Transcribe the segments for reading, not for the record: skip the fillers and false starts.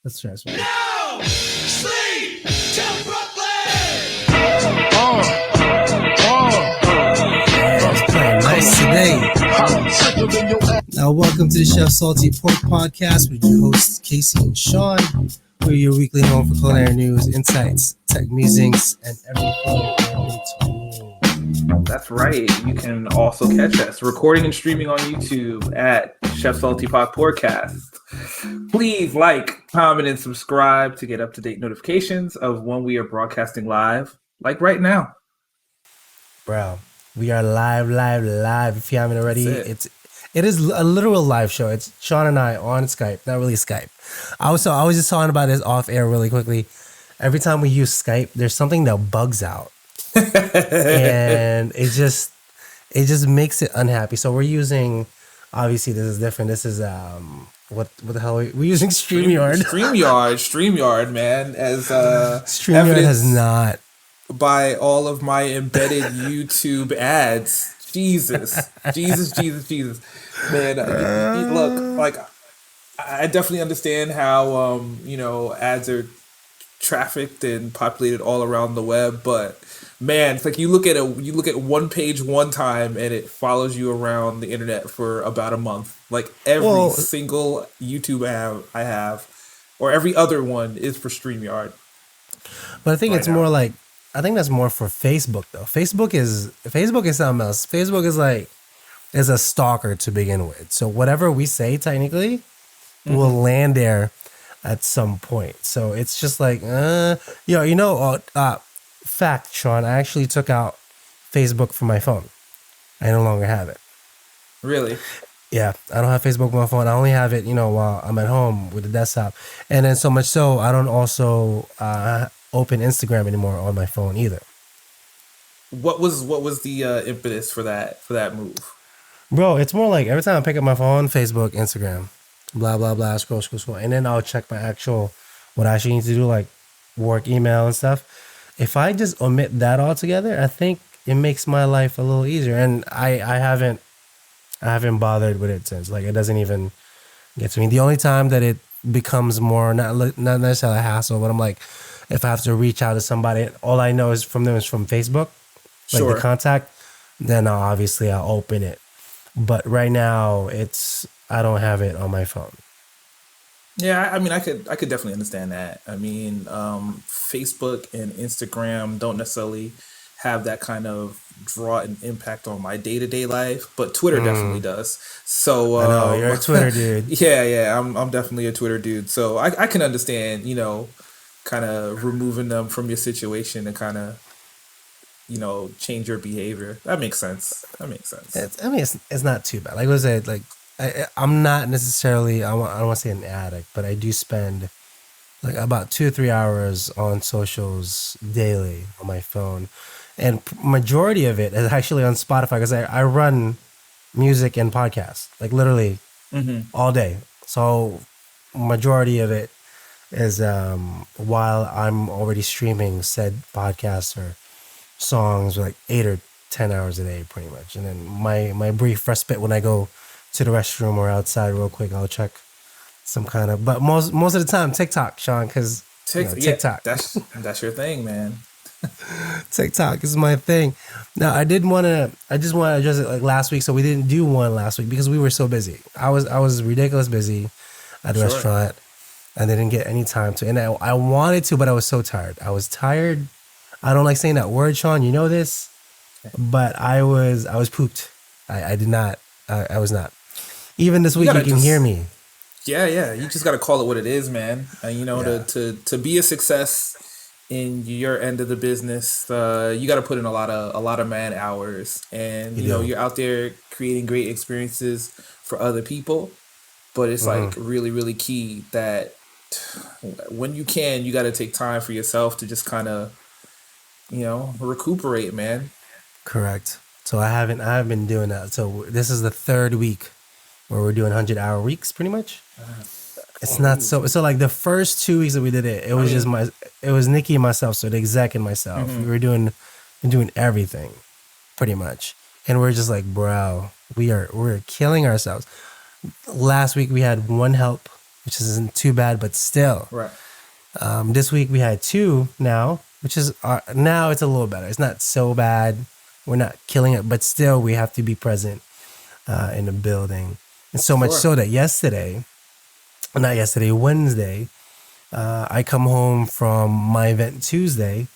Let's try this one. No sleep till Brooklyn. It's playing nice today. Now, welcome to the Chef Salty Pork Podcast with your hosts Casey and Sean. We're your weekly home for culinary news, insights, tech musings, and everything in between. That's right. You can also catch us recording and streaming on YouTube at Chef Salty Podcast. Please like, comment, and subscribe to get up-to-date notifications of when we are broadcasting live, like right now. Bro, we are live. If you haven't already, it is a literal live show. It's Sean and I on Skype, not really Skype. I was just talking about this off air really quickly. Every time we use Skype, there's something that bugs out. And it just makes it unhappy. So we're using, obviously this is different. This is what the hell are we're using StreamYard. StreamYard, man. As StreamYard has not by all of my embedded YouTube ads. Jesus. Man, look, like I definitely understand how ads are trafficked and populated all around the web, but man, it's like you look at one page one time and it follows you around the internet for about a month. Like every single YouTube ad I have, or every other one, is for StreamYard. But I think it's more like, I think that's more for Facebook though. Facebook is something else. Facebook is a stalker to begin with. So whatever we say technically will land there at some point. So it's just like, fact, Sean, I actually took out Facebook from my phone. I no longer have it. Really? Yeah, I don't have Facebook on my phone. I only have it, while I'm at home with the desktop. And then so much so, I don't also open Instagram anymore on my phone either. What was the impetus for that move? Bro, it's more like every time I pick up my phone, Facebook, Instagram, blah, blah, blah, scroll. And then I'll check what I actually need to do, like work email and stuff. If I just omit that altogether, I think it makes my life a little easier. And I haven't bothered with it since. Like, it doesn't even get to me. The only time that it becomes more, not necessarily a hassle, but I'm like, if I have to reach out to somebody, all I know is from them is from Facebook, like the contact, then I'll open it. But right now, I don't have it on my phone. Yeah, I mean, I could definitely understand that. I mean, Facebook and Instagram don't necessarily have that kind of draw and impact on my day-to-day life, but Twitter definitely does. So I know, you're a Twitter dude. Yeah, I'm definitely a Twitter dude. So I can understand, kind of removing them from your situation and kind of, change your behavior. That makes sense. It's not too bad. Like I said, like I'm not necessarily, I don't want to say an addict, but I do spend like about 2 or 3 hours on socials daily on my phone. And majority of it is actually on Spotify because I run music and podcasts, like literally all day. So majority of it is while I'm already streaming said podcasts or songs, like 8 or 10 hours a day pretty much. And then my brief respite when I go to the restroom or outside real quick, I'll check some kind of, but most of the time TikTok, Sean, because TikTok. Yeah, that's your thing, man. TikTok is my thing. Now I just want to address it like last week, so we didn't do one last week because we were so busy. I was ridiculous busy at the restaurant. I didn't get any time to, and I wanted to, but I was so tired. I was tired. I don't like saying that word, Sean. You know this, but I was pooped. I did not. I was not. Even this week, you can hear me. Yeah. You just got to call it what it is, man. To be a success in your end of the business, you got to put in a lot of man hours, and you're out there creating great experiences for other people. But it's like really, really key that when you can, you got to take time for yourself to just kind of, recuperate, man. Correct. So I haven't been doing that. So this is the third week where we're doing 100-hour weeks, pretty much. It's not so like the first 2 weeks that we did it, it was Nikki and myself, so the exec and myself. We were doing everything, pretty much, and we're just like, bro, we're killing ourselves. Last week we had one help which isn't too bad, but still. Right. This week we had two now, which is now it's a little better. It's not so bad. We're not killing it, but still we have to be present in the building. And so much Sure. so that Wednesday, I come home from my event Tuesday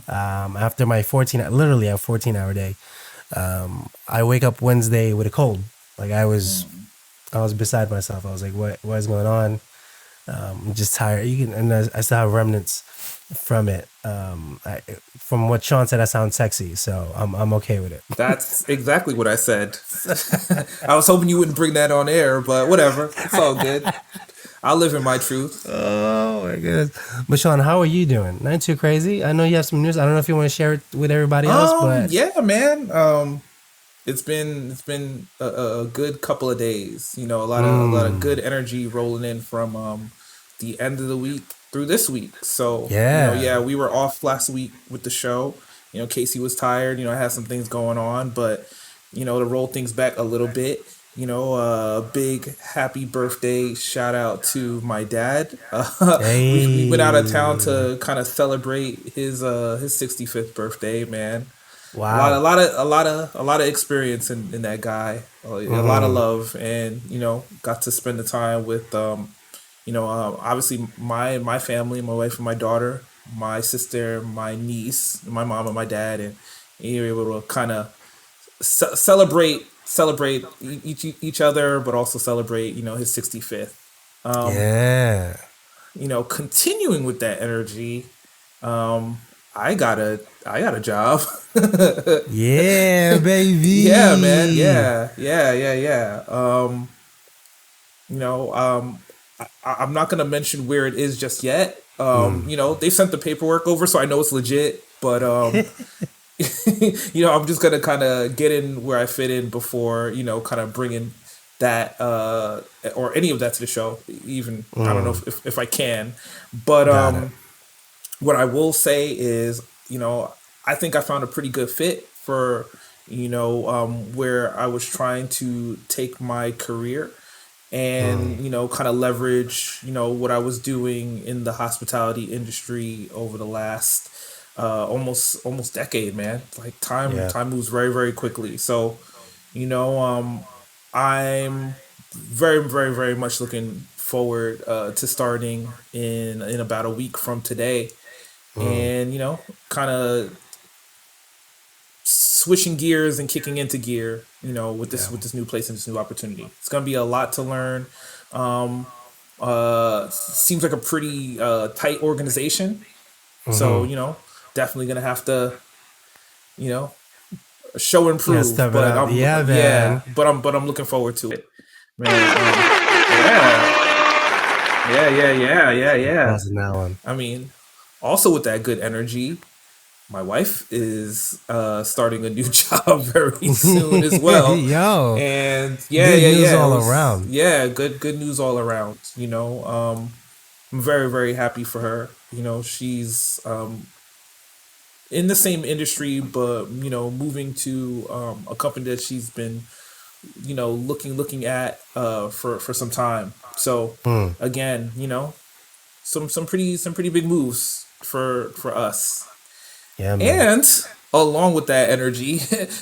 after my literally a 14-hour day. I wake up Wednesday with a cold. Like I was beside myself. I was like, what is going on? I'm just tired. And I still have remnants from it. From what Sean said, I sound sexy, so I'm okay with it. That's exactly what I said. I was hoping you wouldn't bring that on air, but whatever. It's all good. I'll live in my truth. Oh my goodness. But Sean, how are you doing? Not too crazy? I know you have some news. I don't know if you want to share it with everybody else, but Yeah, man. It's been a good couple of days. You know, a lot of good energy rolling in from the end of the week through this week. So Yeah. we were off last week with the show. You know, Casey was tired. You know, I had some things going on, but to roll things back a little bit. A big happy birthday shout out to my dad. We went out of town Hey. to kind of celebrate his 65th birthday, man. A lot, a Wow. lot of, a lot of, a lot of experience in that guy. A lot of love, and got to spend the time with, obviously my family, my wife and my daughter, my sister, my niece, my mom and my dad, and you're able to kind of celebrate each other, but also celebrate his 65th. Yeah. Continuing with that energy, um, I got a job. Yeah, Yeah, man. baby. Yeah. You know, um, I'm not gonna mention where it is just yet. They sent the paperwork over, so I know it's legit. But I'm just gonna kind of get in where I fit in before kind of bringing that or any of that to the show. Even I don't know if I can, but Got it. what I will say is, I think I found a pretty good fit for, where I was trying to take my career and, kind of leverage, what I was doing in the hospitality industry over the last almost decade, man. Like Yeah. time moves very, very quickly. So, you know, I'm very, very, very much looking forward to starting in about a week from today, and kind of switching gears and kicking into gear. With Yeah. this new place and this new opportunity, it's gonna be a lot to learn. Um, Seems like a pretty tight organization, so definitely gonna have to you know show and Yeah, prove. step it But up. I'm Yeah, yeah, man. but I'm looking forward to it, man. Yeah, yeah. Pausing that one. I mean, also with that good energy, my wife is starting a new job very soon as well. Yo, And good news it all was around. good news all around. I'm very, very happy for her. She's in the same industry, but moving to a company that she's been looking at for some time. So Hmm. again, some pretty big moves for us. Yeah, man. And along with that energy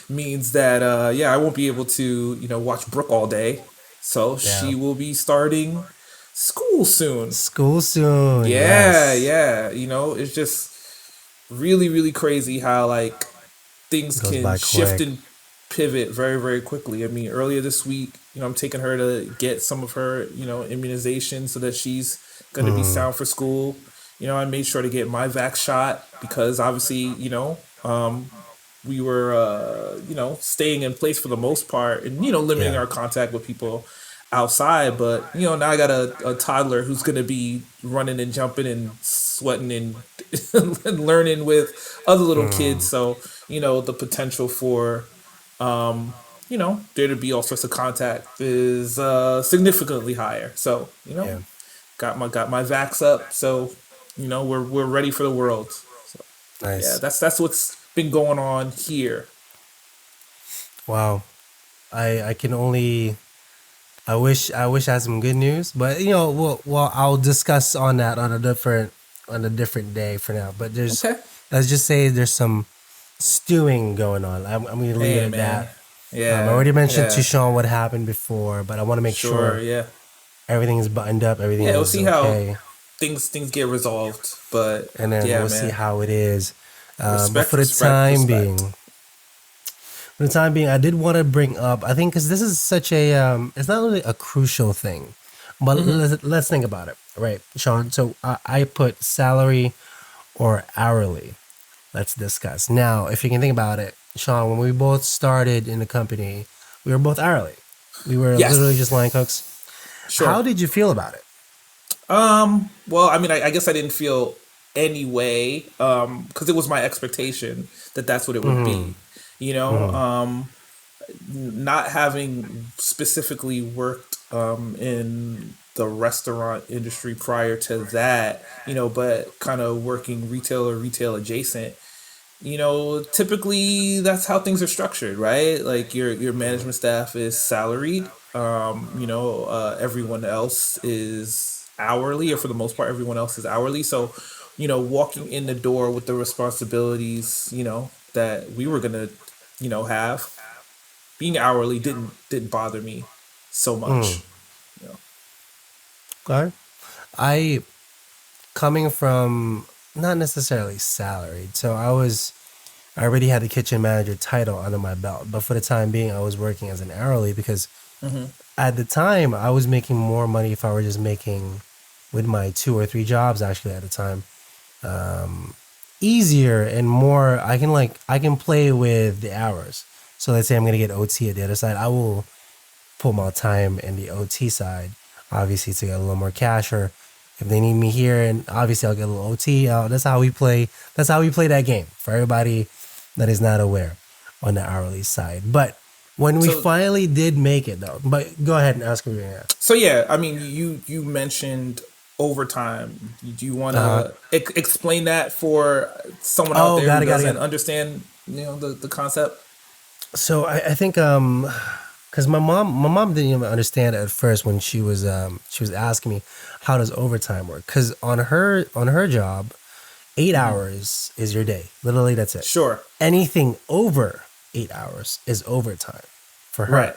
means that I won't be able to watch Brooke all day, so Yeah. she will be starting school soon. School soon. Yeah, Yes. yeah. It's just really, really crazy how like things Goes can by shift quick. and pivot very, very quickly. I mean, earlier this week, I'm taking her to get some of her immunization so that she's going to be sound for school. I made sure to get my vax shot because obviously, we were staying in place for the most part and limiting Yeah. our contact with people outside. But now I got a toddler who's going to be running and jumping and sweating and, and learning with other little kids. So the potential for there to be all sorts of contact is significantly higher. So Yeah. got my vax up. So we're ready for the world. So yeah, Nice. that's what's been going on here. Wow. I can only I had some good news, but well, I'll discuss on that on a different day for now. But Okay. let's just say there's some stewing going on. I'm going to leave it Hey, at man. that. I Yeah. already mentioned to Yeah. Sean what happened before, but I want to make Sure. sure Yeah. everything is buttoned up, everything Yeah. We'll is see how okay, things get resolved. But and then yeah, we'll see man. how it is. But Respect. Respect. for the time being, I did want to bring up. I think because this is such a, it's not really a crucial thing, but let's think about it, right, Sean? So I put salary or hourly. Let's discuss now. If you can think about it, Sean, when we both started in the company, we were both hourly. We were literally just line Yes. cooks. Sure. How did you feel about it? Well, I mean, I guess I didn't feel any way, because it was my expectation that that's what it would be. You know, not having specifically worked in the restaurant industry prior to that, but kind of working retail or retail adjacent, typically that's how things are structured, right? Like your management staff is salaried. Everyone else is hourly, or for the most part, everyone else is hourly. So, walking in the door with the responsibilities, that we were gonna, have, being hourly didn't bother me so much. You know. Okay. I coming from not necessarily salaried, so I already had the kitchen manager title under my belt, but for the time being, I was working as an hourly because at the time I was making more money if I were just making with my two or three jobs actually at the time easier and more. I can play with the hours. So let's say I'm gonna get OT at the other side, I will put my time in the OT side, obviously to get a little more cash. Or if they need me here, and obviously I'll get a little OT. That's how we play. That's how we play that game. For everybody that is not aware, on the hourly side. But when we So finally did make it, though, but go ahead and ask me. so yeah, I mean, you mentioned overtime. Do you want Uh huh. to explain that for someone out Oh, there who got doesn't it. understand, the concept? So I think because my mom didn't even understand at first when she was asking me how does overtime work, because on her job 8 hours is your day, literally that's it. Sure. Anything over 8 hours is overtime for Right.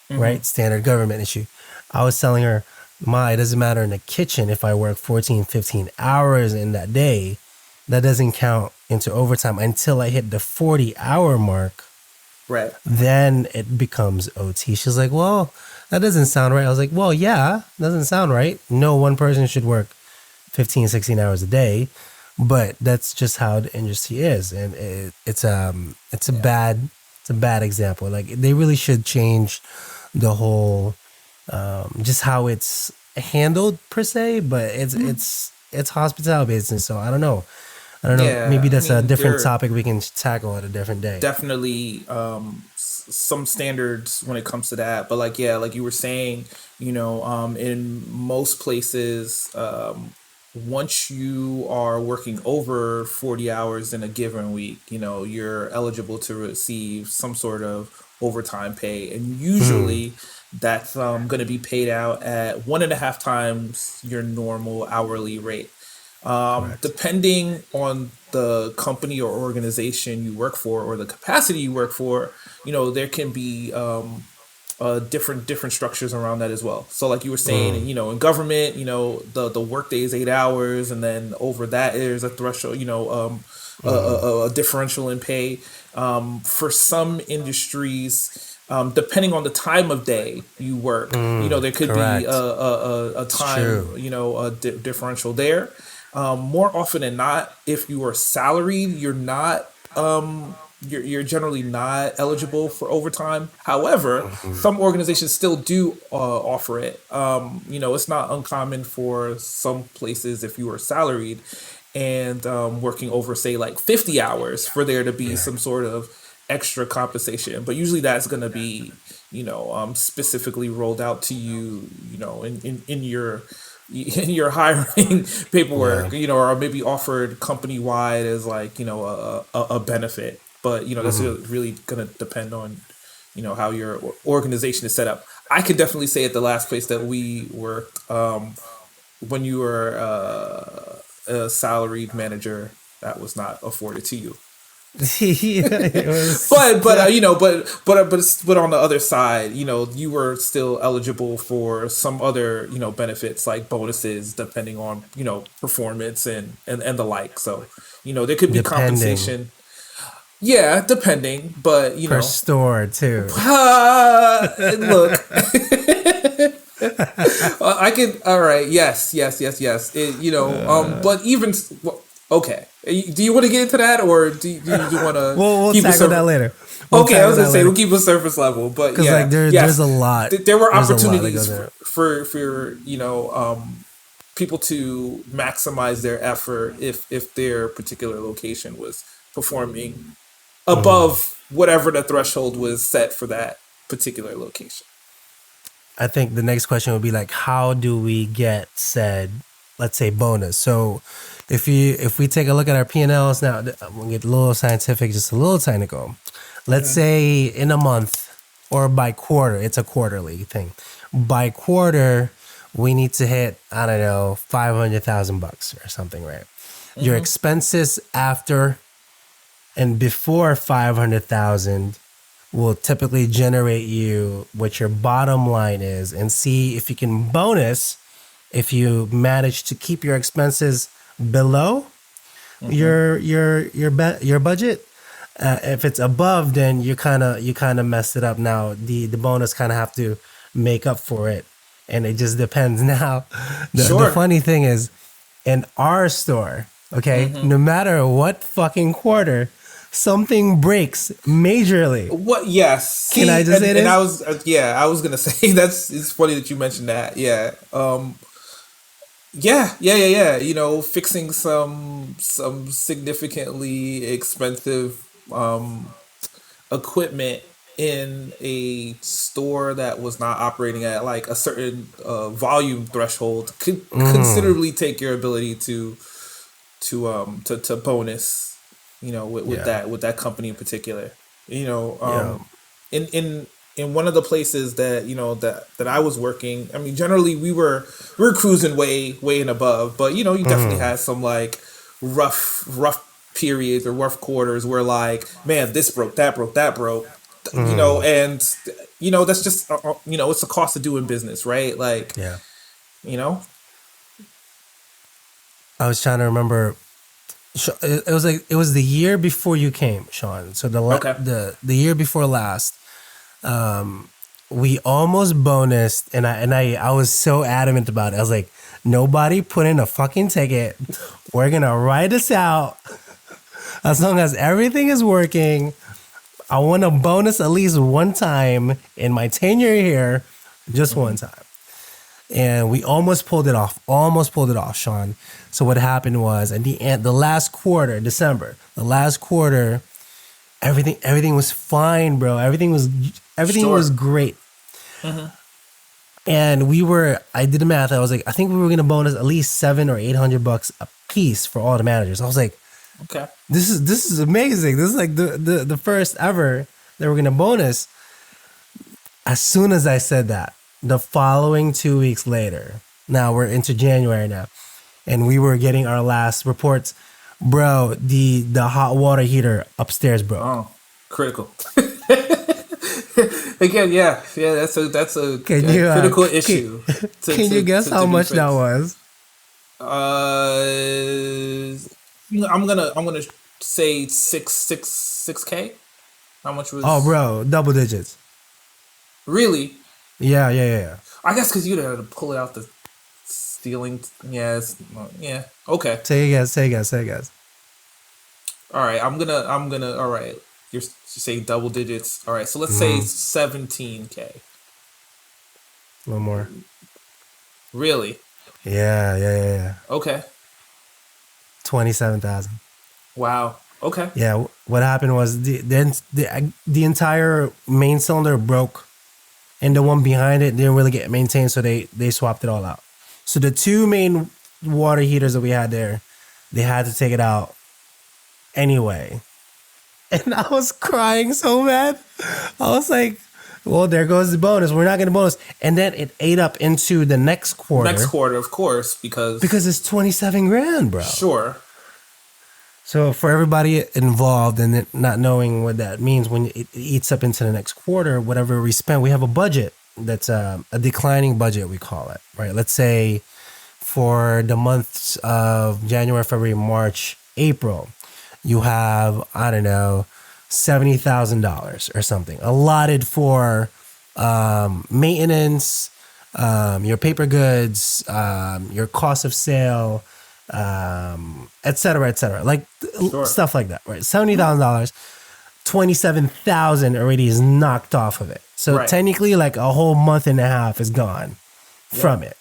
her, right? Standard government issue. I was telling her, Ma, it doesn't matter in the kitchen if I work 14, 15 hours in that day, that doesn't count into overtime until I hit the 40-hour mark, Right. then it becomes OT. She's like, well, that doesn't sound right. I was like, well, yeah, doesn't sound right. No one person should work 15, 16 hours a day, but that's just how the industry is. And it's a Yeah. it's a bad example. Like they really should change the whole, just how it's handled per se, but it's hospitality business. So I don't know. I don't know. Maybe Yeah. I that's a mean, different there topic we can tackle at a different day. definitely some standards when it comes to that, but like, yeah, like you were saying, in most places, once you are working over 40 hours in a given week, you're eligible to receive some sort of overtime pay, and Hmm. usually that's going to be paid out at 1.5 times your normal hourly rate. Correct. Depending on the company or organization you work for, or the capacity you work for, there can be different structures around that as well. So, like you were saying, Mm, in government, the workday is 8 hours, and then over that there's a threshold, mm, a differential in pay. For some industries, depending on the time of day you work, there could be correct. a It's time, true. a differential there. More often than not, if you are salaried, you're generally not eligible for overtime. However, some organizations still do offer it. It's not uncommon for some places, if you are salaried and working over, say, like 50 hours, for there to be Yeah. some sort of extra compensation. But usually that's going to be, specifically rolled out to you, in your hiring paperwork, Yeah. or maybe offered company wide as, like, a benefit. But that's really going to depend on, how your organization is set up. I could definitely say at the last place that we worked, when you were a salaried manager, that was not afforded to you. It was. But you know, but on the other side, you know, you were still eligible for some other, you know, benefits like bonuses depending on, you know, performance and the like. So, you know, there could be Depending. compensation. Yeah, depending, but you Per know, store too. look, I can. All right. Yes. You know. But even. Well, okay. Do you want to get into that, or do you want to We'll keep it tackle that surface? later. We'll Okay, I tackle was gonna that say later. we'll keep it surface level, but Because yeah, like yes, there's a lot. There were There's a lot that opportunities goes in it. for you know, people to maximize their effort if their particular location was performing above whatever the threshold was set for that particular location. I think the next question would be like, how do we get said, let's say, bonus? So, if we take a look at our P&Ls now, we'll get a little scientific, just a little technical. Let's say in a month or by quarter, it's a quarterly thing. By quarter, we need to hit, I don't know, $500,000 or something, right? Your expenses after and before 500,000 will typically generate you what your bottom line is, and see if you can bonus if you manage to keep your expenses below your budget. If it's above, then you kind of messed it up. Now the bonus kind of have to make up for it, and it just depends. Now the Sure. funny thing is, in our store, okay, no matter what fucking quarter, something breaks majorly. What? Yes. Can I just say and I this? was yeah, I was gonna say that's it's funny that you mentioned that. Yeah. Yeah. You know, fixing some significantly expensive equipment in a store that was not operating at like a certain volume threshold could considerably take your ability to bonus, you know, Yeah. with that company in particular. You know, Yeah. in in one of the places that, you know, that I was working, I mean, generally we were cruising way and above, but you know, you definitely had some like rough periods or rough quarters where like, man, this broke, that broke, you know, and you know, that's just you know, it's the cost of doing business, right? Like, Yeah. you know, I was trying to remember. It was like it was the year before you came, Sean. So okay, the year before last, we almost bonused, and I was so adamant about it. I was like, nobody put in a fucking ticket. We're gonna write this out as long as everything is working. I want a bonus at least one time in my tenure here, just one time. And we almost pulled it off. Almost pulled it off, Sean. So what happened was at the end, the last quarter, December, the last quarter, everything was fine, bro. Everything was sure, great. And I did the math. I was like, I think we were gonna bonus at least $700 or $800 a piece for all the managers. I was like, okay, this is amazing. This is like the first ever that we're gonna bonus. As soon as I said that, the following 2 weeks later, now we're into January now, and we were getting our last reports. Bro, the hot water heater upstairs broke. oh, critical. Again, yeah, Can a you critical can, issue can you guess how to be much that fixed. was? Uh, I'm gonna say six K. How much Oh, was bro, double digits. really? Yeah. I guess because you'd have to pull it out the ceiling. Yeah, yeah. Okay, Say a guess. Say a guess. Say a guess. all right. I'm gonna. All right. You say double digits. All right. So let's say 17K. A little more. Really? Yeah. Okay. 27,000. Wow. Okay. Yeah. What happened was the entire main cylinder broke, and the one behind it didn't really get maintained, so they swapped it all out. So the two main water heaters that we had there, they had to take it out anyway. And I was crying so bad. I was like, Well, there goes the bonus. We're not going to bonus. And then it ate up into the next quarter. Next quarter, of course, because Because it's 27 grand, bro. sure. So for everybody involved and not knowing what that means, when it eats up into the next quarter, whatever we spend, we have a budget that's a declining budget, we call it, right? Let's say for the months of January, February, March, April, you have, I don't know, $70,000 or something allotted for maintenance, your paper goods, your cost of sale, et cetera, et cetera. Like Sure. stuff like that, right? $70,000, 27,000 already is knocked off of it. So Right. technically, like a whole month and a half is gone from it.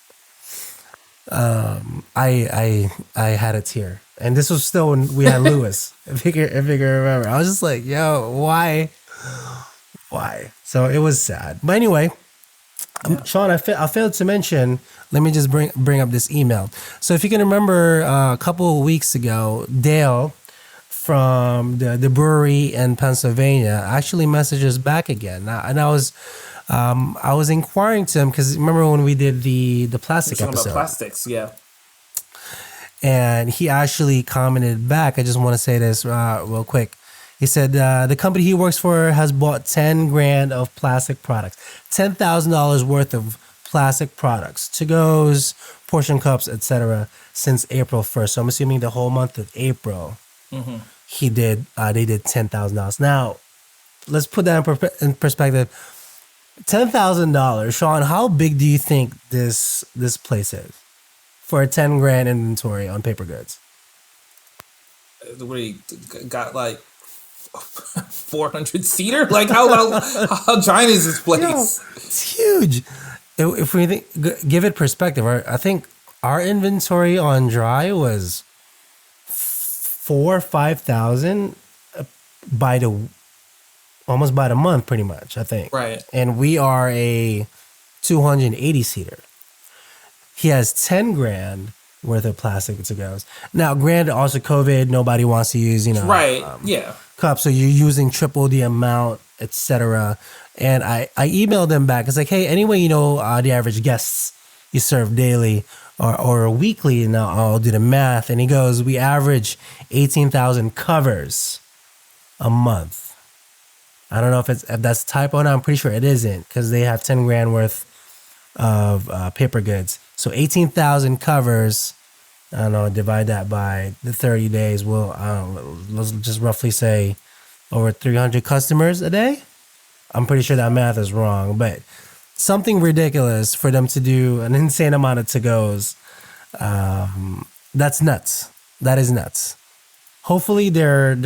I had a tear, and this was still when we had Lewis. If you can remember, I was just like, "Yo, why?" So it was sad. But anyway, Sean, I failed to mention. Let me just bring up this email. So if you can remember, a couple of weeks ago, Dale from the brewery in Pennsylvania actually messaged us back again. And I was inquiring to him because remember when we did the plastic Talking episode, about plastics, yeah. and he actually commented back. I just want to say this real quick. He said the company he works for has bought 10 grand of plastic products, $10,000 worth of plastic products, to-goes, portion cups, etc. since April 1st. So I'm assuming the whole month of April, they did $10,000. Now, let's put that in perspective. $10,000, Sean. How big do you think this place is for a 10 grand inventory on paper goods? What he got like 400 seater? Like how giant is this place? Yo, it's huge. If we give it perspective, I think our inventory on dry was 4,000 or 5,000 almost by the month, pretty much, I think. Right. And we are a 280 seater. He has 10 grand worth of plastic to-goes. Now, granted, also COVID, nobody wants to use, Right. Yeah. cups, so you're using triple the amount, etc. And I emailed them back. It's like, hey, anyway, the average guests you serve daily or weekly, and I'll do the math. And he goes, we average 18,000 covers a month. I don't know if that's a typo. No, I'm pretty sure it isn't because they have 10 grand worth of paper goods. So 18,000 covers. I don't know. Divide that by the 30 days. Well, let's just roughly say over 300 customers a day. I'm pretty sure that math is wrong, but something ridiculous for them to do an insane amount of to-goes. That's nuts. That is nuts. Hopefully their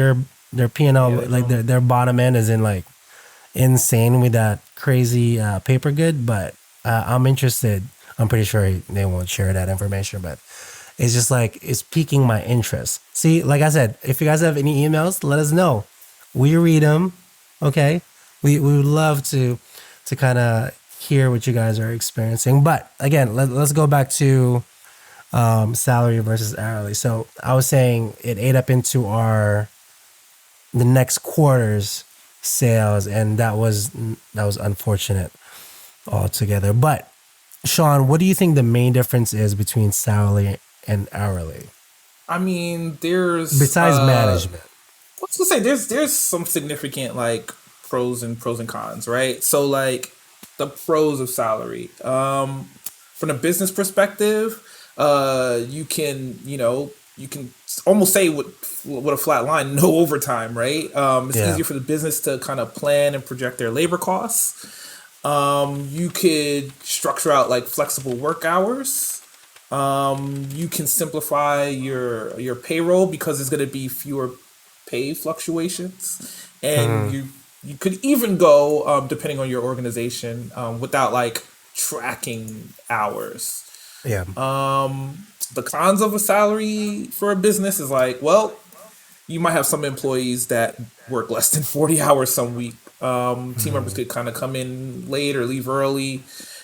P&L, like their bottom end is in like insane with that crazy paper good, but I'm interested. I'm pretty sure they won't share that information, but it's just like, it's piquing my interest. See, like I said, if you guys have any emails, let us know. We read them, okay? We would love to kind of hear what you guys are experiencing. But again, let's go back to salary versus hourly. So I was saying it ate up into the next quarter's sales, and that was unfortunate altogether. But Sean, what do you think the main difference is between salary and hourly? I mean, there's Besides management. I was gonna say there's some significant like pros and cons, right? So like the pros of salary. From a business perspective, you can almost say with a flat line, no overtime, right? It's easier for the business to kind of plan and project their labor costs. You could structure out like flexible work hours. You can simplify your payroll because there's going to be fewer pay fluctuations, and you could even go depending on your organization without like tracking hours. Yeah. The cons of a salary for a business is like, well, you might have some employees that work less than 40 hours some week. Team members could kind of come in late or leave early,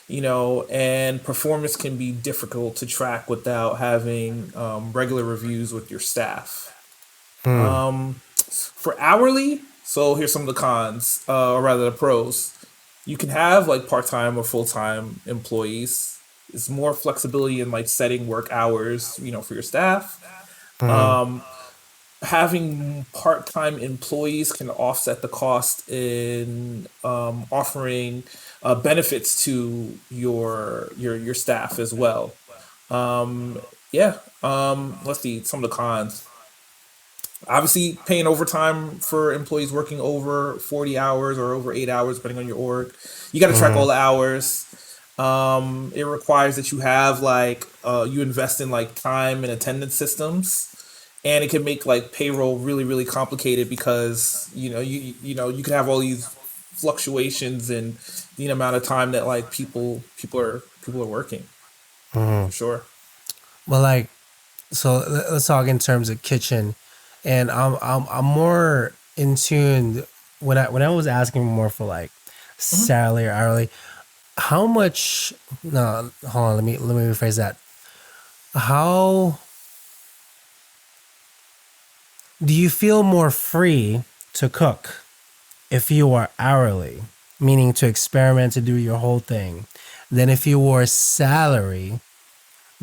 and performance can be difficult to track without having regular reviews with your staff. For hourly, so here's some of the cons, or rather the pros. you can have like part-time or full-time employees. It's more flexibility in like setting work hours, for your staff. Mm-hmm. Having part-time employees can offset the cost in offering benefits to your staff as well. Yeah. Let's see some of the cons. Obviously, paying overtime for employees working over 40 hours or over 8 hours, depending on your org. You got to track all Mm-hmm. the hours. It requires that you have like you invest in like time and attendance systems, and it can make like payroll really really complicated because you can have all these fluctuations in the amount of time that like people are working Mm-hmm. for sure. Well, like, so let's talk in terms of kitchen, and I'm more in tune when I was asking more for like Hmm. salary or hourly. How much? No, hold on. Let me rephrase that. How do you feel more free to cook if you are hourly, meaning to experiment to do your whole thing, than if you were salary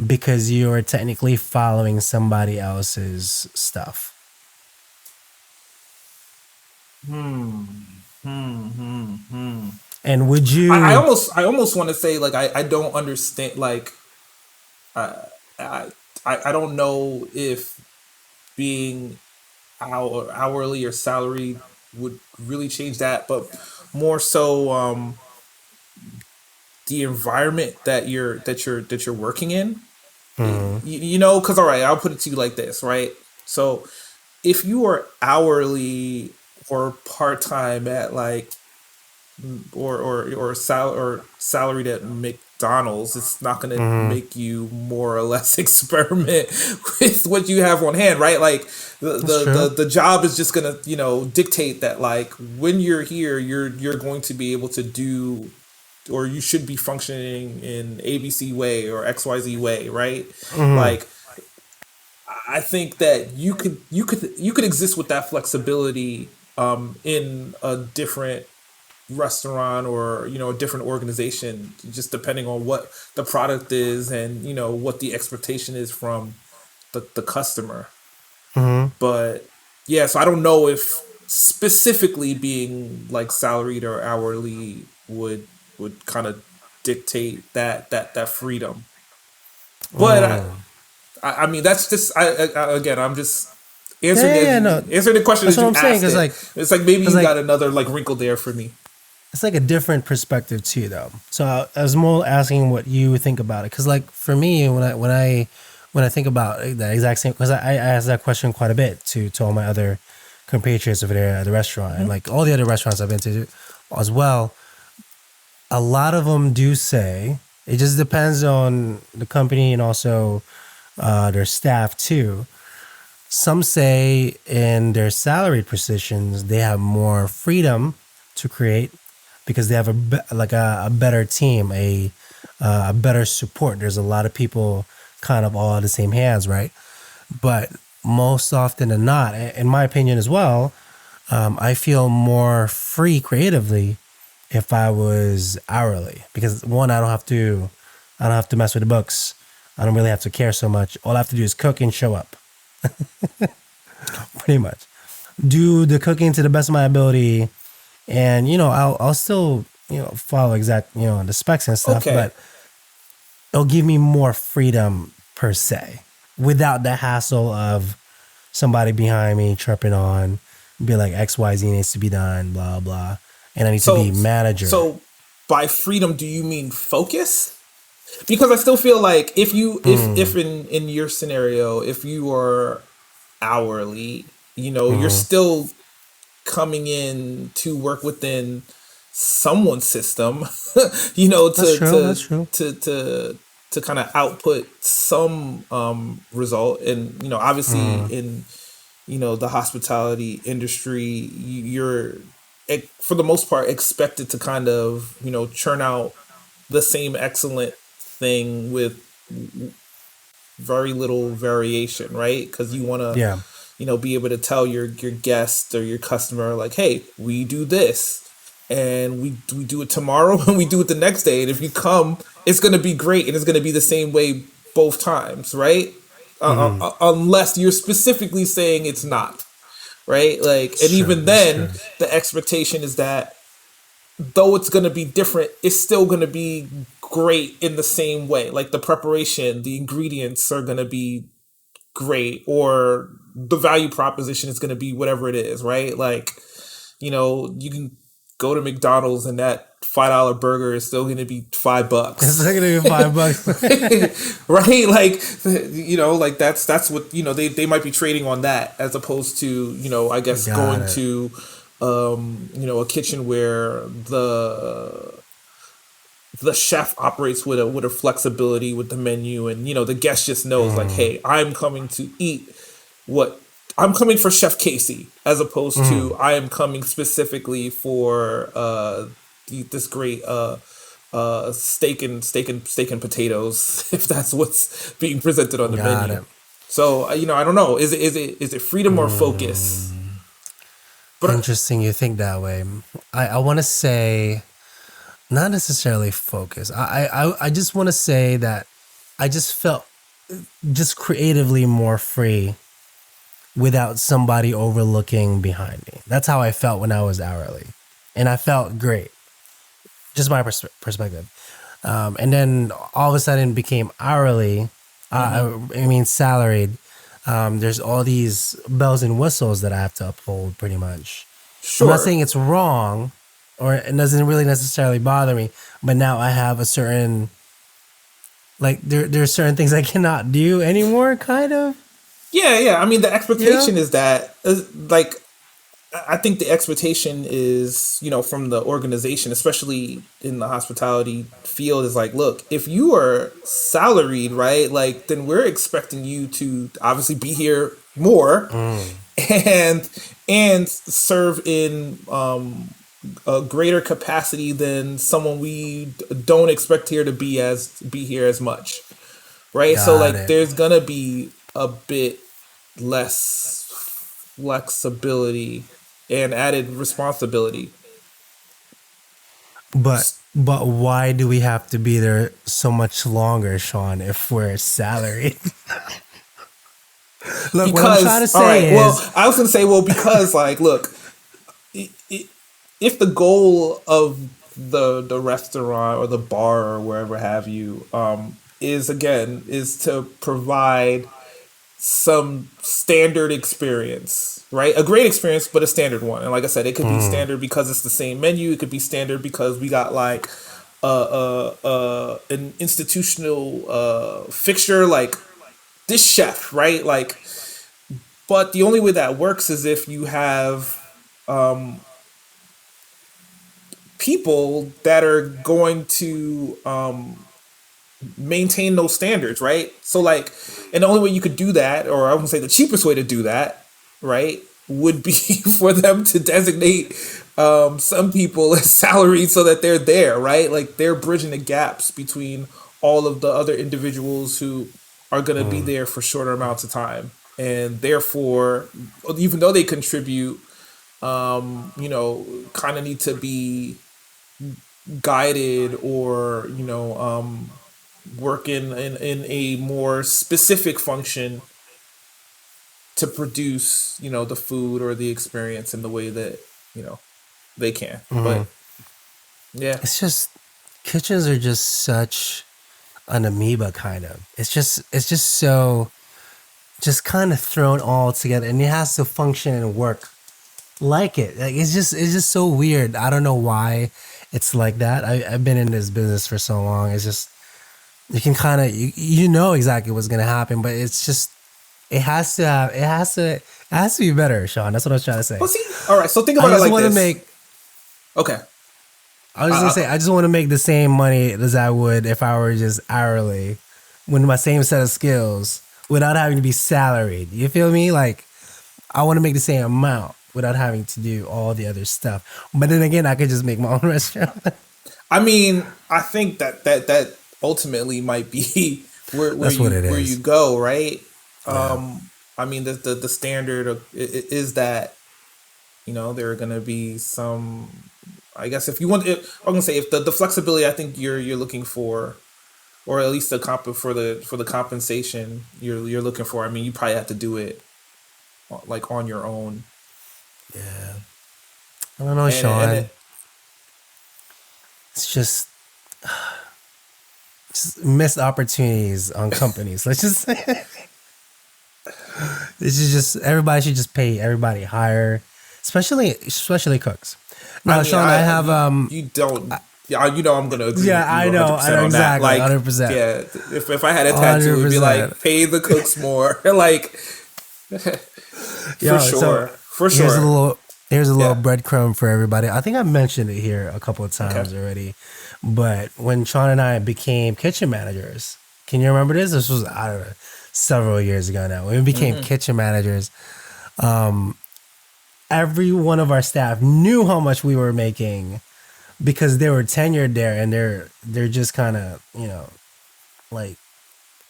because you're technically following somebody else's stuff? Hmm. Hmm. Hmm. Hmm. And would I you? almost I almost want to say like I don't understand like I I I don't know if being hourly or salary would really change that, but more so the environment that you're working in. Mhm. Because all right, I'll put it to you like this, right? So if you are hourly or part time at like or salaried at McDonald's, it's not going to Mhm. make you more or less experiment with what you have on hand, right? Like the That's the true. the, the job is just going to dictate that like when you're here, you're going to be able to do or you should be functioning in ABC way or XYZ way, right? Mhm. Like I think that you could exist with that flexibility in a different restaurant or a different organization, just depending on what the product is and what the expectation is from the customer. Mhm. But yeah, so I don't know if specifically being like salaried or hourly would kind of dictate that freedom. But Mm. I mean that's just again I'm just Yeah, answering yeah, yeah. No, answering the question that's as what you I'm saying. asked Cause it. like, It's like maybe cause you like, got another like wrinkle there for me. it's like a different perspective too, though. So I was more asking what you think about it. Cause like for me, when I think about that exact same, cause I ask that question quite a bit to all my other compatriots over there at the restaurant and Hmm. like all the other restaurants I've been to as well. A lot of them do say it just depends on the company and also their staff too. Some say in their salaried positions they have more freedom to create because they have a better team, a better support. There's a lot of people kind of all at the same hands, right? But most often than not, in my opinion as well, I feel more free creatively if I was hourly because one, I don't have to mess with the books. I don't really have to care so much. All I have to do is cook and show up, pretty much. Do the cooking to the best of my ability, and I'll still follow exact the specs and stuff, Okay. but it'll give me more freedom per se without the hassle of somebody behind me chirping on, be like XYZ needs to be done, blah blah, and I need to be So manager. so by freedom do you mean focus? Because I still feel like if you if Mm, in your scenario, if you are hourly, you're mm, still coming in to work within someone's system, that's to true. That's to true. to to to kind of output some result. And obviously Mm, in the hospitality industry, you're for the most part expected to kind of churn out the same excellent thing with very little variation, right? Because you want to yeah. be able to tell your guest or your customer like, hey, we do this, and we do it tomorrow and we do it the next day. And if you come, it's gonna be great and it's gonna be the same way both times, right? Unless you're specifically saying it's not, right? Like, and It's true. even It's then, true. the expectation is that though it's going to be different, it's still going to be great in the same way. Like the preparation, the ingredients are going to be great, or the value proposition is going to be whatever it is, right? Like, you can go to McDonald's and that $5 burger is still going to be It's $5, not gonna be $5. right? Like, like that's what, they might be trading on that, as opposed to, I guess Got going it. to, a kitchen where the chef operates with a flexibility with the menu, and the guest just knows, like, hey, I'm coming to eat what I'm coming for Chef Casey, as opposed to I am coming specifically for this great steak and potatoes, if that's what's being presented on the Got menu. it. So I don't know, is it freedom or focus? But Interesting. You think that way. I want to say not necessarily focus. I just want to say that I just felt just creatively more free without somebody overlooking behind me. That's how I felt when I was hourly, and I felt great. Just my perspective. And then all of a sudden became hourly. I mean salaried. There's all these bells and whistles that I have to uphold, pretty much. I'm not sure. saying it's wrong, or it doesn't really necessarily bother me, but now I have a certain, like, there's certain things I cannot do anymore, kind of. Yeah. I mean, the You know? expectation is that, like, I think the expectation is, from the organization, especially in the hospitality field, is like, look, if you are salaried, right, like, then we're expecting you to obviously be here more, and serve in a greater capacity than someone we don't expect here to be here as much, right? So, Got like, it. there's gonna be a bit less flexibility and added responsibility. But why do we have to be there so much longer, Sean, if we're salaried? Look, what I'm trying to Because, all right, say well, is, I was gonna say, well, because, like, look, if the goal of the restaurant or the bar or wherever have you, is to provide some standard experience, right? A great experience, but a standard one. And like I said, it could be standard because it's the same menu. It could be standard because we got, like, an institutional fixture, like this chef, right? Like, but the only way that works is if you have people that are going to maintain those standards, right? So, like, and the only way you could do that, or I wouldn't say the cheapest way to do that, right, would be for them to designate some people as salaried so that they're there, right? Like, they're bridging the gaps between all of the other individuals who are going to be there for shorter amounts of time. And therefore, even though they contribute, kind of need to be guided, or work in a more specific function to produce the food or the experience in the way that you know they can. But yeah. it's just, kitchens are just such an amoeba, kind of. It's just so, just kind of thrown all together, and it has to function and work like it. Like, it's just so weird. I don't know why it's like that. I've been in this business for so long. It's just, you can kind of, you know exactly what's gonna happen, but it's just, it has to be better, Sean. That's what I was trying to say. Well, see, all right. So think I about it just like want to this. make. Okay. I was gonna say, I just want to make the same money as I would if I were just hourly, with my same set of skills, without having to be salaried. You feel me? Like, I want to make the same amount without having to do all the other stuff. But then again, I could just make my own restaurant. I mean, I think that ultimately might be That's what it where is. you go, right? Yeah. I mean, the standard is that there are going to be some I guess if you want, I'm gonna say if the flexibility I think you're looking for, or at least the for the compensation you're looking for. I mean, you probably have to do it like on your own. Yeah. I don't know, And Sean. it, It's just missed opportunities on companies. Let's just say this is just everybody should just pay everybody higher, especially cooks. I Now, mean, Sean, I have you don't. Yeah, you know I'm gonna agree yeah, with you I know, 100% on that. exactly, Like, 100%, yeah, if I had a tattoo, it'd be 100%. like pay the cooks more. Like, for Yo, so sure, for here's a sure. little here's a little Yeah. breadcrumb for everybody. I think I mentioned it here a couple of Okay. times already, but when Sean and I became kitchen managers, can you remember this? This was, I don't know, several years ago now. When we became kitchen managers, every one of our staff knew how much we were making because they were tenured there, and they're just kind of, like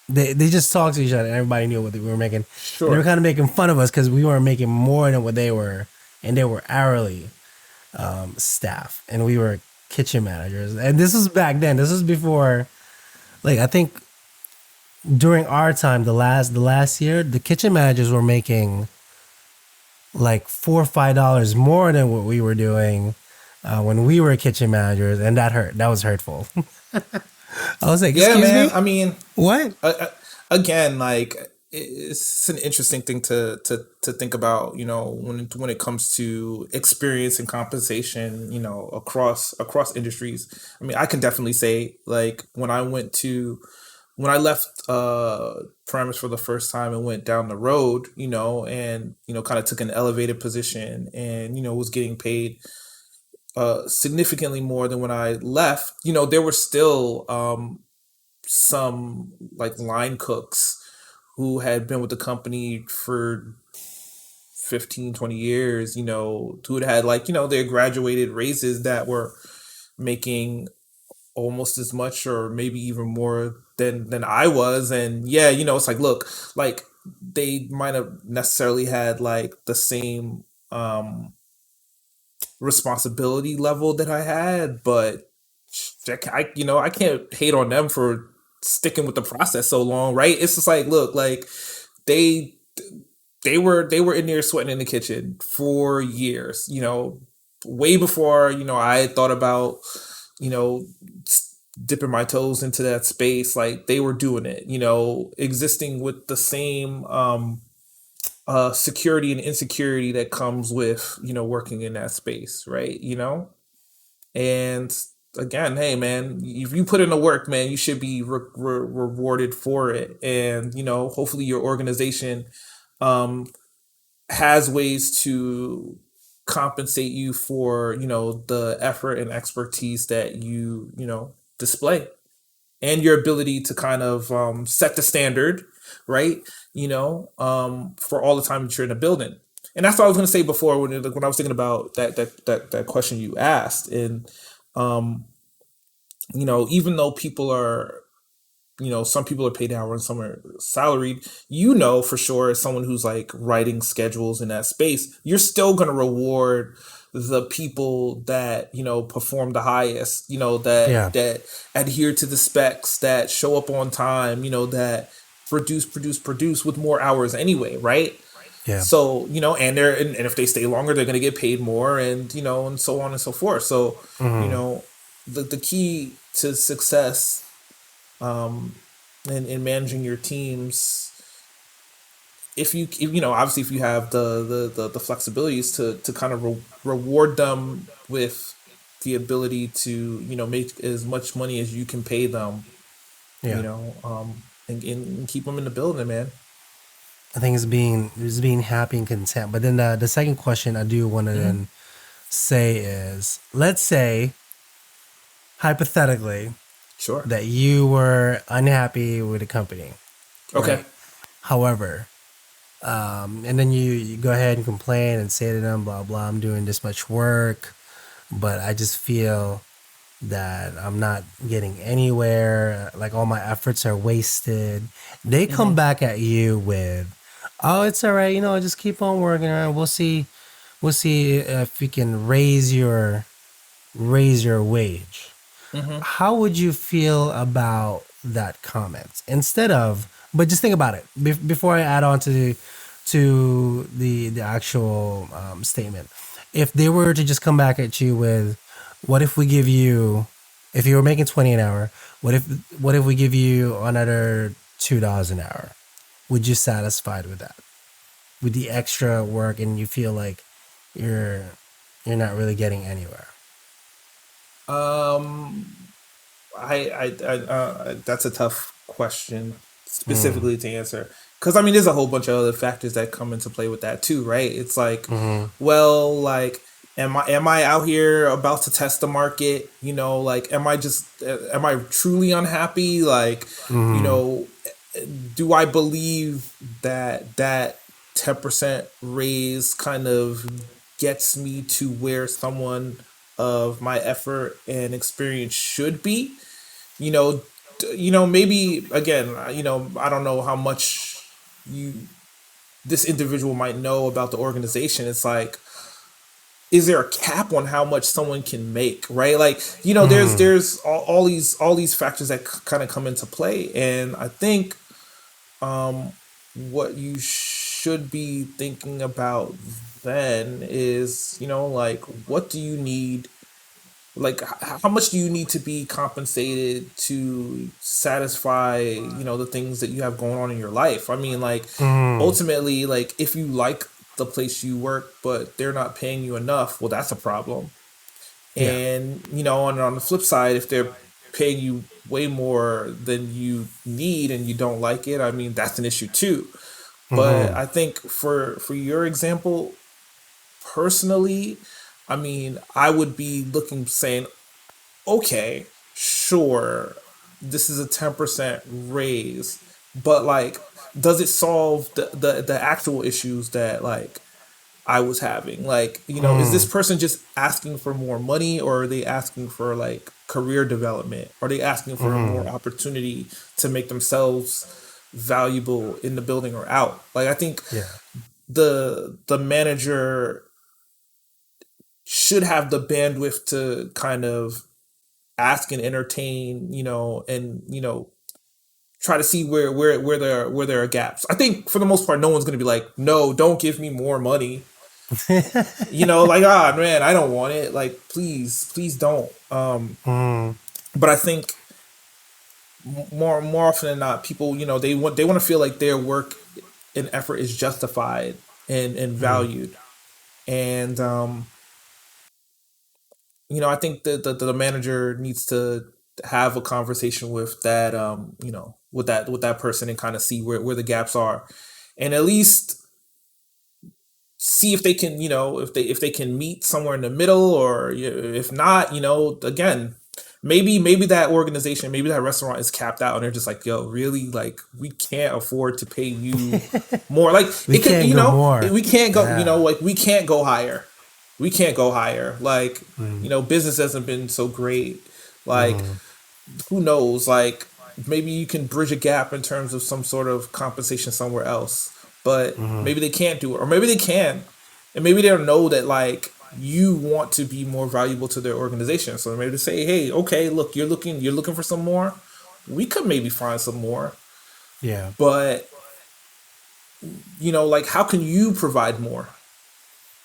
they just talked to each other, and everybody knew what we were making. And they were Sure. kind of making fun of us because we weren't making more than what they were, and they were hourly staff, and we were kitchen managers. And this was back then. This was before, like, I think during our time, the last year, the kitchen managers were making like $4 or $5 more than what we were doing when we were kitchen managers, and that hurt. That was hurtful. I was like, Yeah, "Excuse man. me, I mean, what?" again, like it's an interesting thing to think about. When it comes to experience and compensation, across industries. I mean, I can definitely say like when I left Paramus for the first time and went down the road, and kind of took an elevated position and was getting paid significantly more than when I left. There were still some like line cooks who had been with the company for 15, 20 years, who had like, their graduated raises that were making almost as much or maybe even more than I was. And yeah, it's like, look, like they might have necessarily had like the same responsibility level that I had, but I can't hate on them for sticking with the process so long, right? It's just like, look, like they they were in there sweating in the kitchen for years, way before I had thought about you know dipping my toes into that space. Like they were doing it, existing with the same security and insecurity that comes with working in that space, right? And again, hey man, if you put in the work, man, you should be rewarded for it. And hopefully your organization um has ways to compensate you for the effort and expertise that you display, and your ability to kind of set the standard, right? For all the time that you're in a building. And that's what I was going to say before when I was thinking about that question you asked. And um, even though people are, some people are paid hour and some are salaried, for sure, as someone who's like writing schedules in that space, you're still going to reward the people that perform the highest, Yeah, that adhere to the specs, that show up on time, that produce with more hours anyway, right? yeah. So and if they stay longer, they're going to get paid more, and and so on and so forth. So you Hmm. know the key to success um in managing your teams, if obviously if you have the flexibilities to kind of reward them with the ability to make as much money as you can pay them, Yeah. and keep them in the building, man. I think it's being happy and content. But then the second question I do want to Hmm. then say is, let's say hypothetically Sure. that you were unhappy with the company, Okay. right? However, and then you go ahead and complain and say to them, blah blah, I'm doing this much work, but I just feel that I'm not getting anywhere. Like all my efforts are wasted. They come Hmm. back at you with, "Oh, it's all right. Just keep on working. All right, we'll see. We'll see if we can raise your raise your wage. Mm-hmm. How would you feel about that comment? Instead of, but just think about it before I add on to the actual statement. If they were to just come back at you with, what if we give you, if you were making 20 an hour, what if we give you another $2 an hour? Would you satisfied with that? With the extra work, and you feel like you're you're not really getting anywhere. Um, that's a tough question Mm. specifically to answer because I mean, there's a whole bunch of other factors that come into play with that too, right? It's like, Mm-hmm. well, like, am I out here about to test the market? Like, am I truly unhappy? Like, you Mm-hmm. know, do I believe that 10% raise kind of gets me to where someone of my effort and experience should be? you know Maybe again, I don't know how much you this individual might know about the organization. It's like, is there a cap on how much someone can make, right? Like, Mm-hmm. there's all these factors that kind of come into play. And I think what you should be thinking about then is, like, what do you need, like, how much do you need to be compensated to satisfy, the things that you have going on in your life? I mean, like, Mm-hmm. ultimately, like, if you like the place you work but they're not paying you enough, well, that's a problem. Yeah. And on the flip side, if they're paying you way more than you need and you don't like it, I mean, that's an issue too. But Mm-hmm. I think for your example, personally, I mean, I would be looking, saying, okay, sure, this is a 10% raise, but, like, does it solve the actual issues that, like, I was having? Like, is this Mm-hmm. person just asking for more money, or are they asking for, like, career development? Are they asking for more Mm-hmm. opportunity to make themselves valuable in the building or out? Like, I think Yeah. the manager should have the bandwidth to kind of ask and entertain, and try to see where there are gaps. I think for the most part, no one's going to be like, no, don't give me more money. Like, ah, man, I don't want it. Like, please don't. Mm-hmm. But I think more often than not, people, they want to feel like their work and effort is justified and valued. And I think that the manager needs to have a conversation with that, with that person, and kind of see where the gaps are, and at least see if they can, if they can meet somewhere in the middle, or if not, again, maybe that organization, maybe that restaurant is capped out, and they're just like, yo, really, like, we can't afford to pay you more. Like, We it could, can't go more. we can't go, Yeah. like, we can't go higher. We can't go higher. Like, Mm-hmm. business hasn't been so great. Like, Mm-hmm. who knows? Like, maybe you can bridge a gap in terms of some sort of compensation somewhere else. But maybe they can't do it, or maybe they can, and maybe they don't know that, like, you want to be more valuable to their organization. So maybe they say, hey, okay, look, you're looking for some more. We could maybe find some more, Yeah. but like, how can you provide more?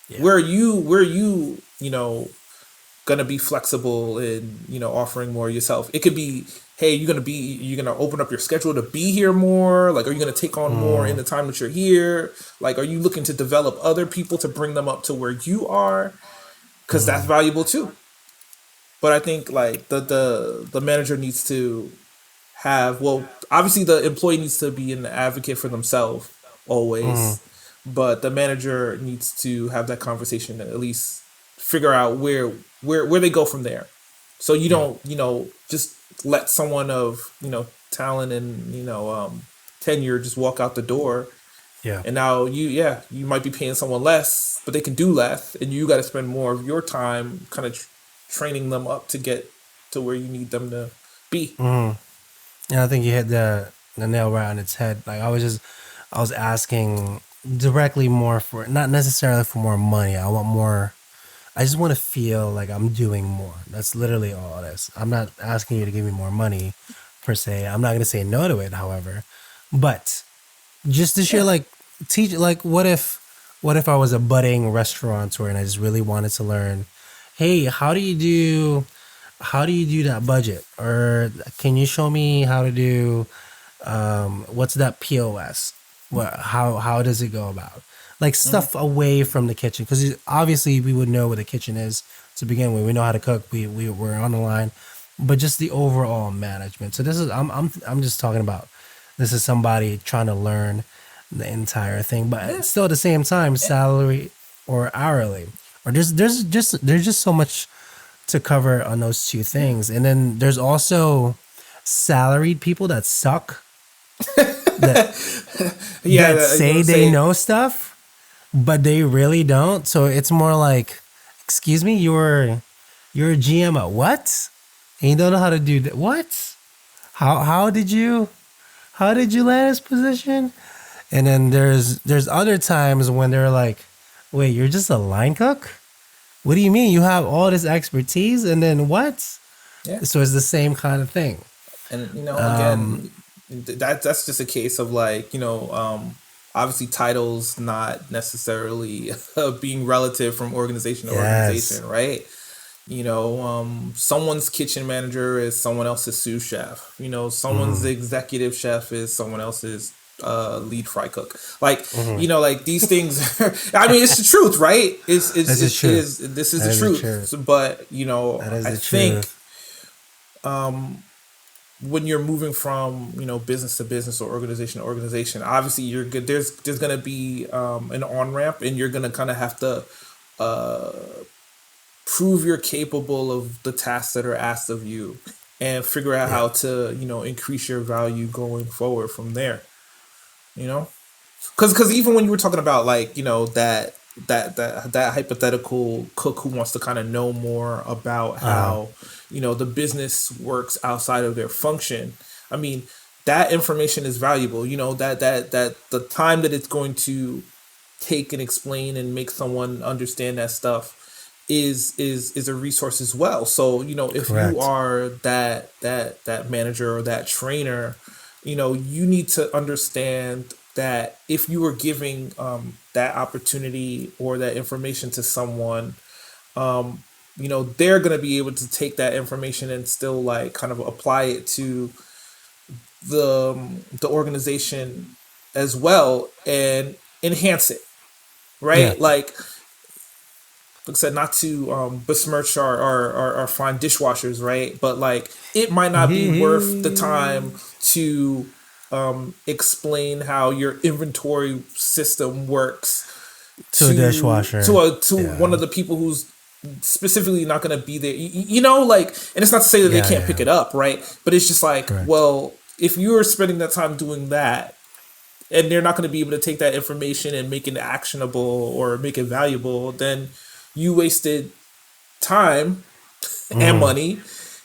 Yeah. Where are you gonna be flexible in, offering more yourself? It could be, hey, you're gonna open up your schedule to be here more. Like, are you gonna take on more in Mm. the time that you're here? Like, are you looking to develop other people to bring them up to where you are? Because that's Mm. valuable too. But I think, like, the manager needs to have, well, obviously the employee needs to be an advocate for themselves Mm. always, but the manager needs to have that conversation, and at least figure out where they go from there. So you Yeah. don't, just let someone of, talent and, tenure just walk out the door, Yeah. and now you might be paying someone less, but they can do less, and you got to spend more of your time kind of training them up to get to where you need them to be. Mm. Yeah, I think you hit the nail right on its head. Like, I was asking directly more for, not necessarily for more money. I want more. I just want to feel like I'm doing more. That's literally all it is. I'm not asking you to give me more money per se. I'm not going to say no to it, however. But just to share, Yeah. like, teach, like, what if I was a budding restaurateur and I just really wanted to learn, hey, how do you do that budget? Or can you show me how to do what's that POS? What how does it go about? Like Mhm. stuff away from the kitchen because obviously we would know what the kitchen is to begin with. We know how to cook. We're on the line, but just the overall management. So this is I'm just talking about this is somebody trying to learn the entire thing, but Yeah. still at the same time salary or hourly or there's just so much to cover on those two Yeah. things. And then there's also salaried people that suck that Yeah. You want say to they say? know stuff, but they really don't. So it's more like, excuse me, you're a GM at what? And you don't know how to do that. What? How did you land this position? And then there's other times when they're like, wait, you're just a line cook? What do you mean? You have all this expertise and then what? Yeah. So it's the same kind of thing. And again, that's just a case of like, obviously titles not necessarily being relative from organization to Yes. organization, right? Someone's kitchen manager is someone else's sous chef. Someone's Hmm. executive chef is someone else's lead fry cook. Like, Hmm. like these things. I mean, it's the truth, right? This is It true. is. This is That the is the truth. truth. But That is I the think truth. when you're moving from business to business or organization to organization, obviously you're good. There's gonna be an on ramp, and you're gonna kind of have to prove you're capable of the tasks that are asked of you, and figure out Yeah. how to increase your value going forward from there. You know, because even when you were talking about like that hypothetical cook who wants to kind of know more about Uh, how the business works outside of their function. I mean, that information is valuable. That the time that it's going to take and explain and make someone understand that stuff is a resource as well. So if you correct. are that manager or that trainer, you need to understand that if you were giving that opportunity or that information to someone, they're going to be able to take that information and still like kind of apply it to the organization as well and enhance it, Yeah. right? Like I said, not to besmirch our fine dishwashers, right? But like, it might not be worth the time to explain how your inventory system works To a dishwasher. to one Yeah. of the people who's specifically not going to be there. Like, and it's not to say that they Yeah. can't pick Yeah. it up, right? But it's just like, Correct. well, if you're spending that time doing that, and they're not going to be able to take that information and make it actionable or make it valuable, then you wasted time and Mm. money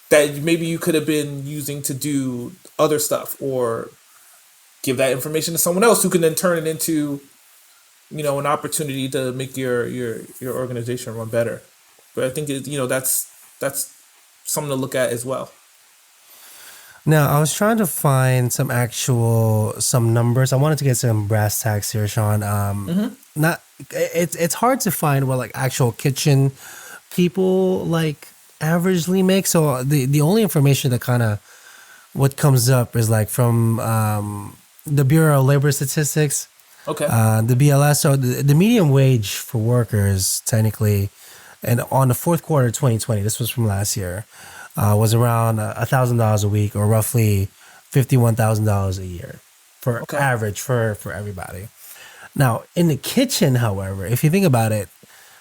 that maybe you could have been using to do other stuff, or give that information to someone else who can then turn it into an opportunity to make your organization run better. But I think that's something to look at as well. Now, I was trying to find some numbers. I wanted to get some brass tacks here, Sean. Mm-hmm. Not it's hard to find what like actual kitchen people like averagely make. So the only information that kind of what comes up is like from the Bureau of Labor Statistics, Okay. the BLS. So the median wage for workers technically, and on the fourth quarter of 2020, this was from last year, was around $1,000 a week, or roughly $51,000 a year for Okay. average for everybody. Now in the kitchen, however, if you think about it,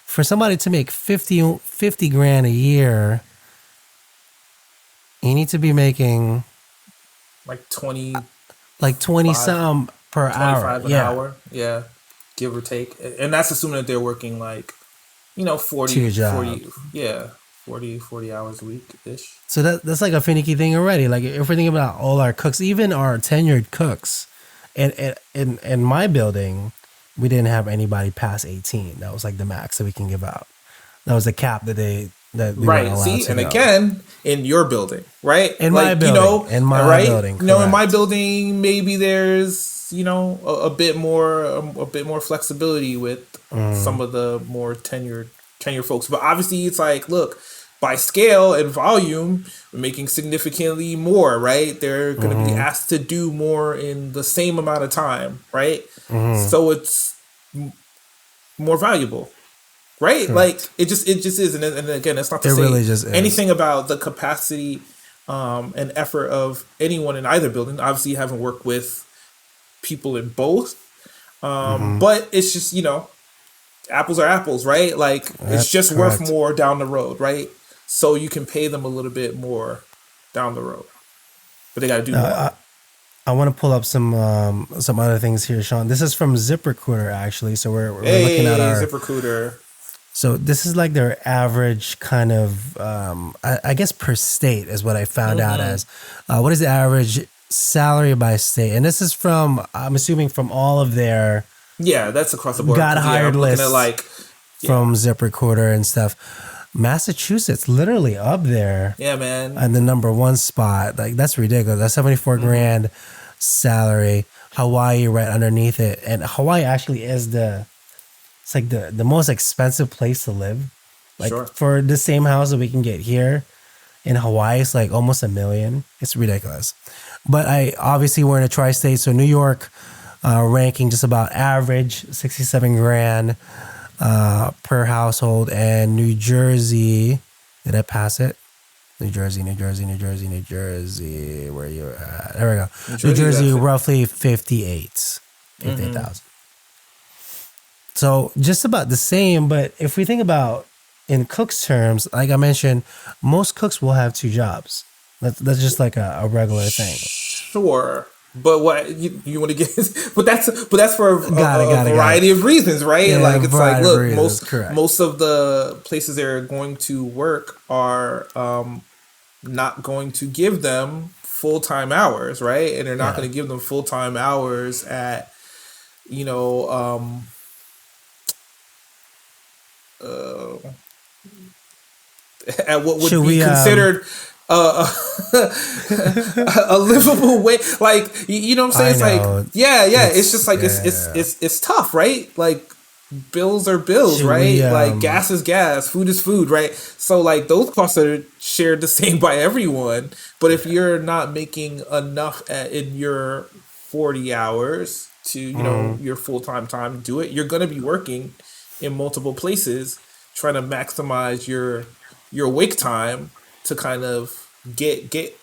for somebody to make 50 grand a year, you need to be making Like 25, like 20 some per hour. 25 an Yeah. hour. Yeah. Give or take. And that's assuming that they're working like, To 40, your job. 40, yeah, 40 hours a week ish. So that's like a finicky thing already. Like if we're thinking about all our cooks, even our tenured cooks, and in my building, we didn't have anybody past 18. That was like the max that we can give out. That was the cap that we weren't Right. allowed See, to and go. again, in your building, right? In my building. In my right? building, In my correct. building, maybe there's a bit more flexibility with some of the more tenured folks. But obviously, it's like, look, by scale and volume, we're making significantly more, right? They're going to be asked to do more in the same amount of time, right? So it's more valuable, right? Like Correct. it just is, and again, it's not to It say really just is. anything about the capacity and effort of anyone in either building. Obviously, you haven't worked with people in both, but it's just apples are apples, right? Like it's That's just worth correct. more down the road, right? So you can pay them a little bit more down the road, but they got to do more. I want to pull up some other things here, Sean. This is from ZipRecruiter actually. So we're looking at Hey, our. ZipRecruiter. So this is like their average kind of, I guess per state is what I found out as. What is the average salary by state? And this is from, I'm assuming from all of their Yeah, that's across the board. got 'Cause, hired I'm looking at lists like, from ZipRecruiter and stuff. Massachusetts literally up there yeah, man. at the number one spot. Like that's ridiculous. That's 74 grand salary. Hawaii right underneath it. And Hawaii actually is it's like the most expensive place to live. Like Sure. for the same house that we can get here in Hawaii, it's like almost $1 million. It's ridiculous. But I obviously we're in a tri-state, so New York ranking just about average, 67 grand per household, and New Jersey. Did I pass it? New Jersey. Where you at? There we go. New Jersey, roughly 58,000. So just about the same, but if we think about in cooks terms, like I mentioned, most cooks will have two jobs. That's just like a regular thing. Sure. But what you want to get? But that's for a Got it. variety of reasons, right? Yeah, Like it's like, variety of look, reasons, correct. most of the places they're going to work are not going to give them full-time hours, right? And they're not going to give them full-time hours at at what would be considered a livable way. Like you know what I'm saying? It's like it's just like it's tough, right? Like bills are bills, right? Like gas is gas, food is food, right? So like those costs are shared the same by everyone. But if you're not making enough in your 40 hours to your full-time time to do it, you're going to be working in multiple places trying to maximize your wake time to kind of get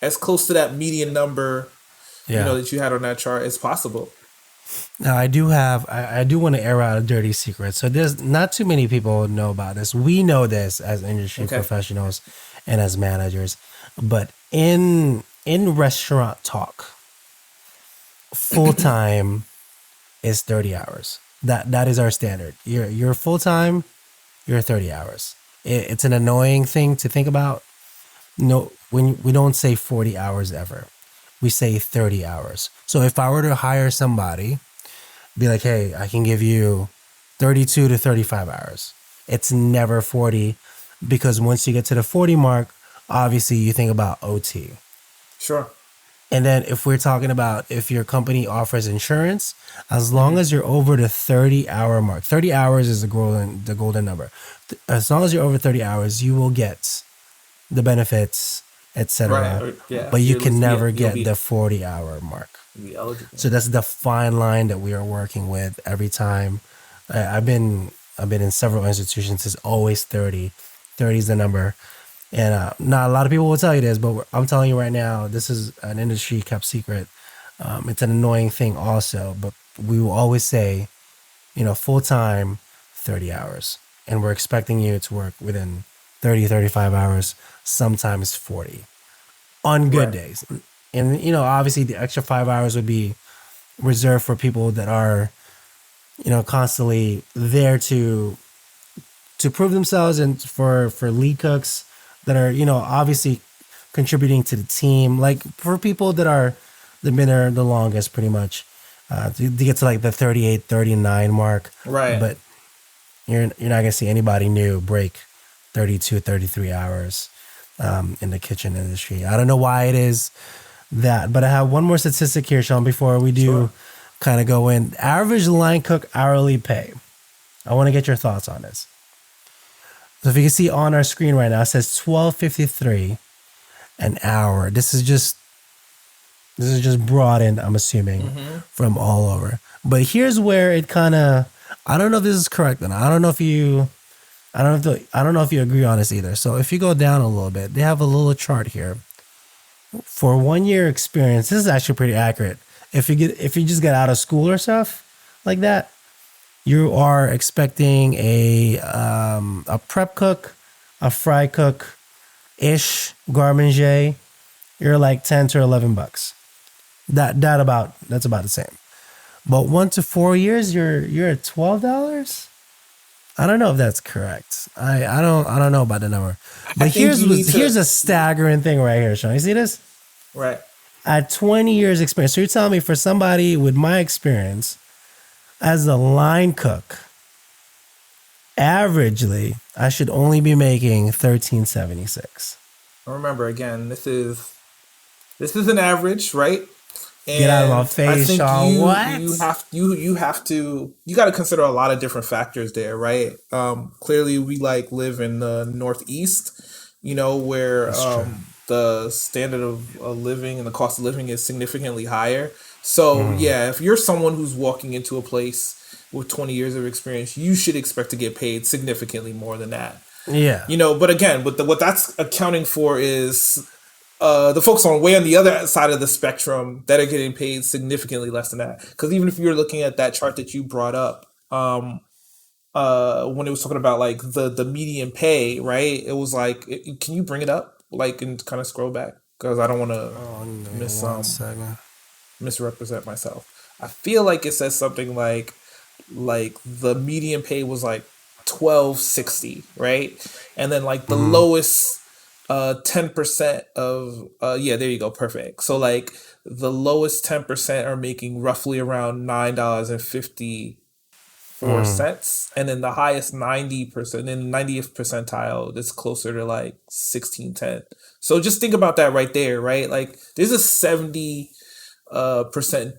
as close to that median number that you had on that chart as possible. Now I do want to air out a dirty secret. So there's not too many people know about this. We know this as industry professionals and as managers, but in restaurant talk, full time is 30 hours. That is our standard. You're full time, you're 30 hours. It's an annoying thing to think about. No, when we don't say 40 hours ever, we say 30 hours. So if I were to hire somebody, be like, hey, I can give you 32 to 35 hours. It's never 40 because once you get to the 40 mark, obviously you think about OT. Sure. And then if we're talking about if your company offers insurance, as long as you're over the 30-hour mark, 30 hours is the golden number. As long as you're over 30 hours, you will get the benefits, etc. Right. Yeah. But you can never get the 40-hour mark. So that's the fine line that we are working with every time. I've been in several institutions. It's always 30. 30 is the number. And not a lot of people will tell you this, but I'm telling you right now, this is an industry kept secret. It's an annoying thing also, but we will always say, full time, 30 hours. And we're expecting you to work within 30, 35 hours, sometimes 40 on good days. And, obviously the extra 5 hours would be reserved for people that are, constantly there to prove themselves, and for lead cooks that are, obviously contributing to the team. Like for people that they've been there the longest, pretty much, to get to like the 38, 39 mark. Right. But you're not gonna see anybody new break 32, 33 hours in the kitchen industry. I don't know why it is that, but I have one more statistic here, Sean, before we do Sure. kind of go in. Average line cook hourly pay. I want to get your thoughts on this. So if you can see on our screen right now, it says $12.53 an hour. This is just brought in, I'm assuming, from all over. But here's where it kind of, I don't know if this is correct, and I don't know if you agree on this either. So if you go down a little bit, they have a little chart here for 1 year experience. This is actually pretty accurate. If you just get out of school or stuff like that, you are expecting a prep cook, a fry cook ish garmanger. You're like $10 to $11. That's about the same. But 1 to 4 years, you're at $12. I don't know if that's correct. I don't know about the number. But here's a staggering thing right here, Sean. You see this? Right. At 20 years experience. So you're telling me for somebody with my experience as a line cook, averagely, I should only be making $13.76. Remember, again, this is an average, right? And Get out of my face, Sean. What? You got to consider a lot of different factors there, right? Clearly we live in the Northeast, where the standard of living and the cost of living is significantly higher. So yeah, if you're someone who's walking into a place with 20 years of experience, you should expect to get paid significantly more than that. Yeah. But again, what that's accounting for is the folks way on the other side of the spectrum that are getting paid significantly less than that. Because even if you're looking at that chart that you brought up, when it was talking about like the median pay, right? It was like, can you bring it up, like, and kind of scroll back, because I don't want to misrepresent myself. I feel like it says something like the median pay was like $12.60, right? And then like the lowest 10% of there you go, perfect. So like the lowest 10% are making roughly around $9.54, and then the highest 90%, in 90th percentile, that's closer to like 16.10. So just think about that right there, right? Like there's a 70%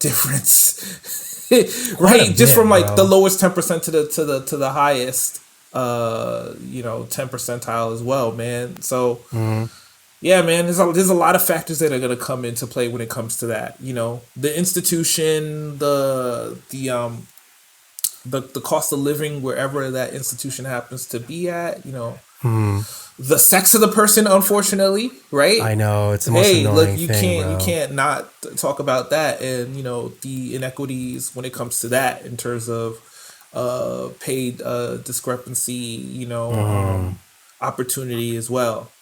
difference, right? Just from like the lowest 10% to the highest 10 percentile as well, man. So yeah, man, there's a lot of factors that are going to come into play when it comes to that. The institution, the cost of living wherever that institution happens to be at, the sex of the person, unfortunately, right? I know, it's the most annoying thing, you can't not talk about that, and the inequities when it comes to that in terms of paid discrepancy, opportunity as well.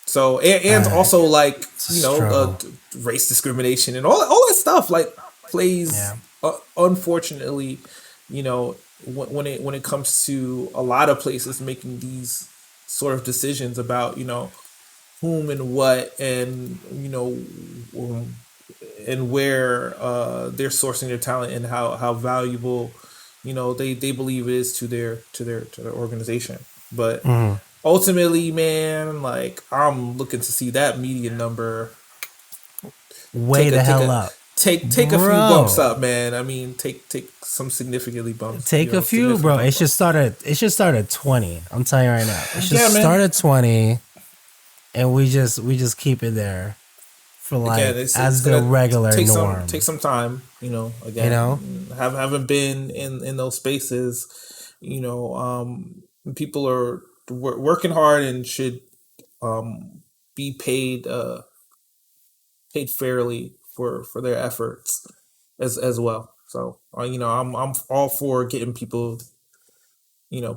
So and also like race discrimination and all that stuff like plays unfortunately, when it comes to a lot of places making these sort of decisions about whom and what, and and where they're sourcing their talent, and how valuable they believe it is to their organization. But ultimately, man, like I'm looking to see that median number way the hell up. Take a few bumps up, man. I mean, take some significantly bumps. Take a few, bro. It should start at 20. I'm telling you right now. It should start at 20, and we just keep it there for like as the regular norm. Take some time, again. Haven't been in those spaces, people are working hard and should be paid fairly for their efforts as well. So I'm all for getting people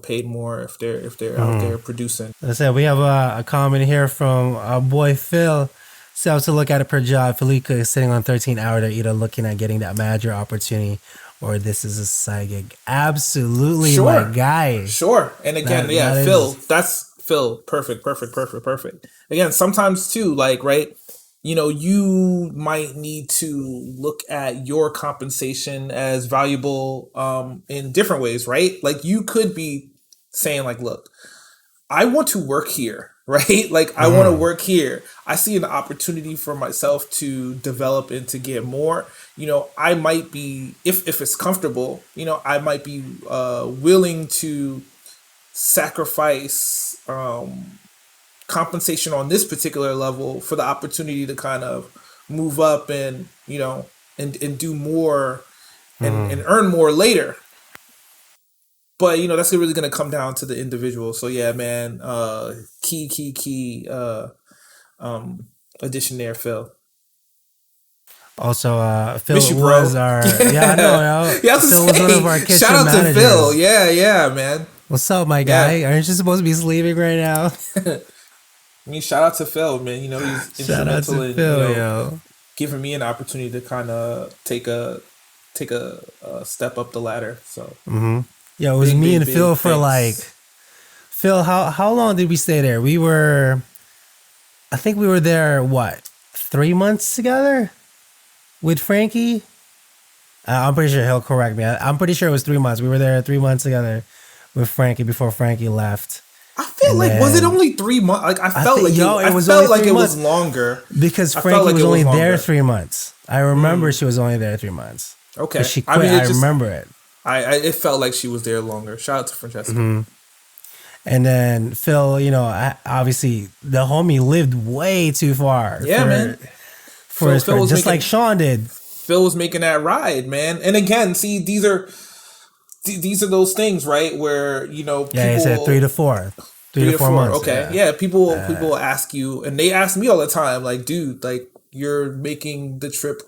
paid more if they're out there producing. As I said, we have a comment here from our boy Phil. So to look at it per job, Felica is sitting on 13 hours. They're either looking at getting that manager opportunity or this is a side gig. Absolutely, sure. My guy. Sure. And again, Phil, that's Phil. Perfect. Again, sometimes too, like, right, you might need to look at your compensation as valuable in different ways, right? Like you could be saying like, look, I want to work here, right? Like I want to work here. I see an opportunity for myself to develop and to get more. I might be, if it's comfortable, I might be willing to sacrifice compensation on this particular level for the opportunity to kind of move up and and do more and earn more later. But that's really going to come down to the individual. So yeah, man, key addition there, Phil. Also, Phil Miss you, was bro. our I know. Yeah, I was Phil to was one of our kitchen shout out managers. to Phil. Yeah, man. What's up, my guy? Aren't you supposed to be sleeping right now? Shout out to Phil, man. He's Shout out instrumental to in Phil, yo. giving me an opportunity to kind of take a step up the ladder. So Yo, it was me and Phil for thanks. like Phil. How long did we stay there? I think we were there. What, 3 months together with Frankie? I'm pretty sure he'll correct me. I'm pretty sure it was 3 months. We were there 3 months together with Frankie before Frankie left. I feel like was it only 3 months? Like I felt like it was longer because Frankie was only there 3 months. I remember she was only there 3 months. Okay, she quit. I remember it. It felt like she was there longer. Shout out to Francesca. And then Phil, obviously the homie lived way too far. Yeah, man. For his friend, just like Sean did. Phil was making that ride, man. And again, see, these are those things, right? Where people, he said 3 to 4. 3 to 4 months. Okay, yeah. People ask you, and they ask me all the time, like, dude, like you're making the trip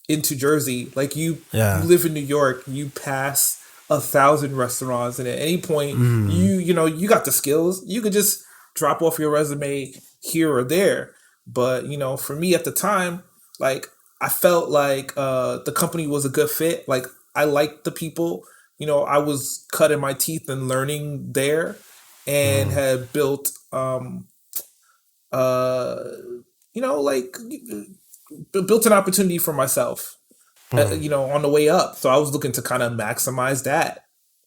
into Jersey, like you live in New York, you pass 1,000 restaurants, and at any point you got the skills, you could just drop off your resume here or there. But for me at the time, like I felt like the company was a good fit. Like I liked the people. I was cutting my teeth and learning there, and had built built an opportunity for myself, on the way up. So I was looking to kind of maximize that.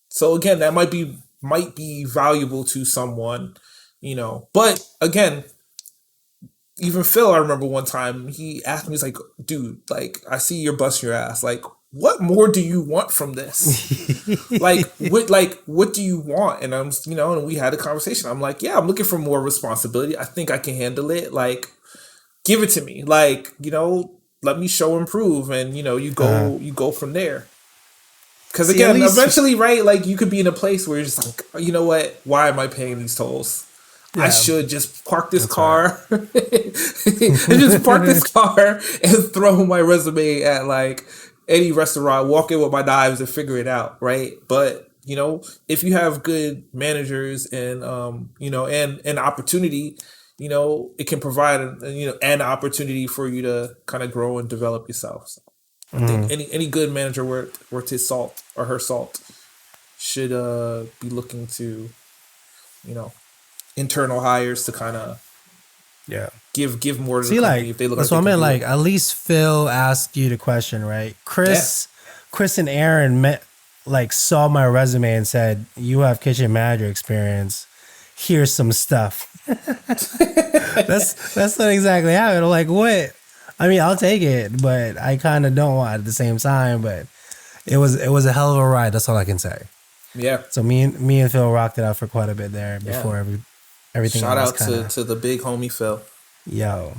So again, that might be valuable to someone, But again, even Phil, I remember one time he asked me, he's like, dude, like I see you're busting your ass. Like, what more do you want from this? what do you want? And I'm, and we had a conversation. I'm like, yeah, I'm looking for more responsibility. I think I can handle it. Like, give it to me. Like, let me show and prove. And, you go from there. Because again, eventually, right, like you could be in a place where you're just like, you know what? Why am I paying these tolls? Yeah. I should just park this car, and throw my resume at like any restaurant, walk in with my knives and figure it out, right? But if you have good managers and and opportunity, it can provide an opportunity for you to kind of grow and develop yourself. So I think any good manager worth his salt or her salt should be looking to internal hires to kind of give more to the company if they look. That's what I meant. Like at least Phil asked you the question, right? Chris and Aaron saw my resume and said, "You have kitchen manager experience. Here's some stuff." That's not exactly happened. I'm like, what? I mean, I'll take it, but I kind of don't want it at the same time. But it was a hell of a ride. That's all I can say. Yeah. So me and Phil rocked it out for quite a bit there before everything. Shout out to the big homie Phil. Yo,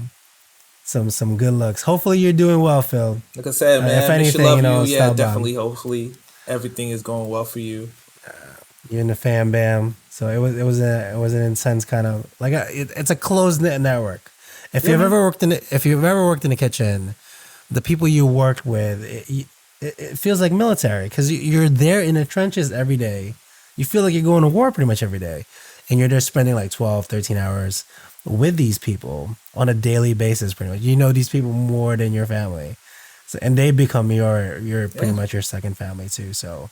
some good looks. Hopefully you're doing well, Phil. Like I said, man, if anything, definitely. Hopefully everything is going well for you. You and the fam bam. So it was an intense kind of like it's a closed knit network. If you've ever worked in the kitchen, the people you worked with, it feels like military because you're there in the trenches every day. You feel like you're going to war pretty much every day, and you're there spending like 12, 13 hours with these people on a daily basis. Pretty much, these people more than your family, and they become your pretty much your second family too. So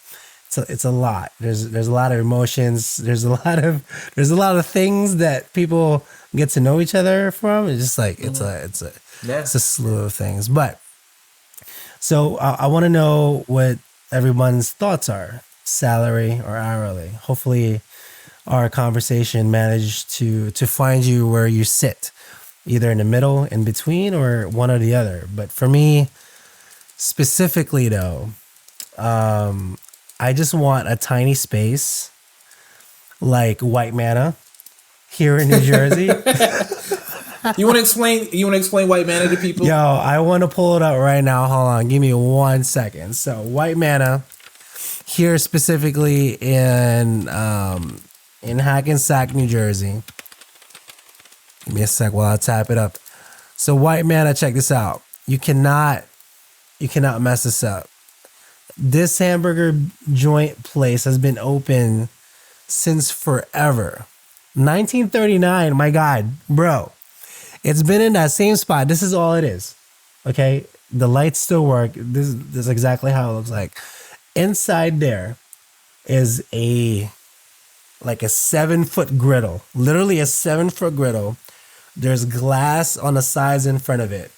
it's a lot. There's a lot of emotions. There's a lot of things that people get to know each other from. It's just like it's a slew of things. But so I want to know what everyone's thoughts are, salary or hourly. Hopefully, our conversation managed to find you where you sit, either in the middle, in between, or one or the other. But for me, specifically though, I just want a tiny space like White Manna here in New Jersey. You want to explain? You want to explain White Manna to people? Yo, I want to pull it up right now. Hold on, give me 1 second. So White Manna here specifically in Hackensack, New Jersey. Give me a sec while I tap it up. So White Manna, check this out. You cannot mess this up. This hamburger joint place has been open since forever. 1939, my God, bro. It's been in that same spot. This is all it is. Okay? The lights still work. This is exactly how it looks like. Inside there is a 7-foot griddle. Literally a 7-foot griddle. There's glass on the sides in front of it.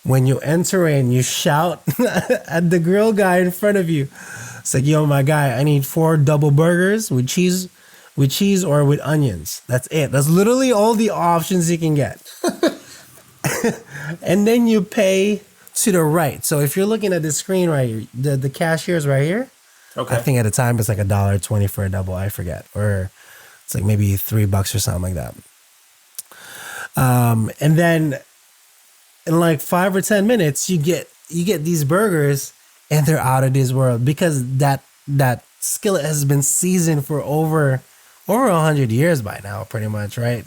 When you enter in, you shout at the grill guy in front of you. It's like, yo, my guy, I need 4 double burgers with cheese or with onions. That's it. That's literally all the options you can get. And then you pay to the right. So if you're looking at the screen right here, the cashier's right here. Okay. I think at the time it's like $1.20 for a double. I forget. Or it's like maybe $3 or something like that. And then in like 5 or 10 minutes, you get these burgers, and they're out of this world because that skillet has been seasoned for over 100 years by now, pretty much, right?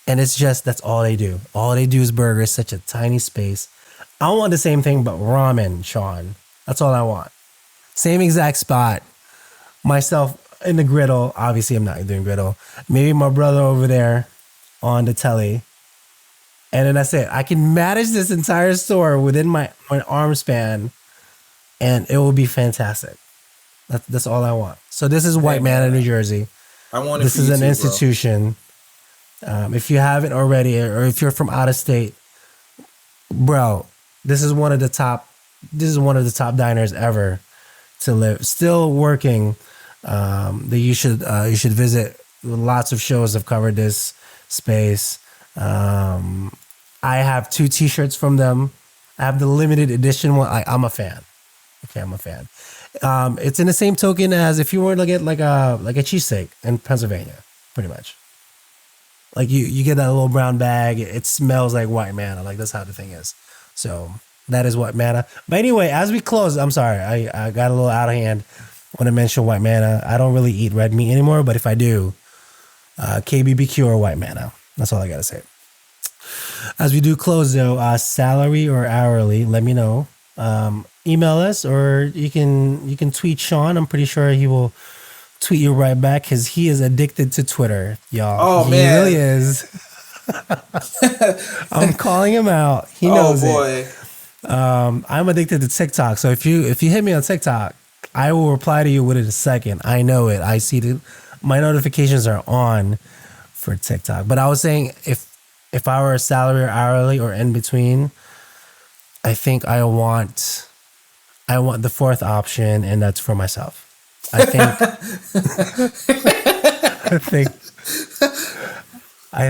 And it's just that's all they do. All they do is burgers, such a tiny space. I want the same thing, but ramen, Sean. That's all I want. Same exact spot. Myself in the griddle. Obviously, I'm not doing griddle. Maybe my brother over there on the telly. And then that's it. I can manage this entire store within my arm span, and it will be fantastic. That's all I want. So this is White Manna, New Jersey. I want it. This is an institution. If you haven't already, or if you're from out of state, bro, this is one of the top diners ever to live. Still working. That you should visit. Lots of shows have covered this space. I have 2 T-shirts from them. I have the limited edition one. I'm a fan. Okay, I'm a fan. It's in the same token as if you were to get like a cheesesteak in Pennsylvania, pretty much. Like you get that little brown bag. It smells like White Manna. Like that's how the thing is. So that is White Manna. But anyway, as we close, I'm sorry, I got a little out of hand when I mentioned White Manna. I don't really eat red meat anymore, but if I do, KBBQ or White Manna. That's all I gotta say. As we do close though, salary or hourly, let me know. Email us, or you can tweet Sean. I'm pretty sure he will tweet you right back because he is addicted to Twitter, y'all. Oh, man. He really is. I'm calling him out. He knows it. I'm addicted to TikTok. So if you hit me on TikTok, I will reply to you within a second. I know it. I see my notifications are on for TikTok. But I was saying if I were a salary or hourly or in between, I think I want the 4th option, and that's for myself. I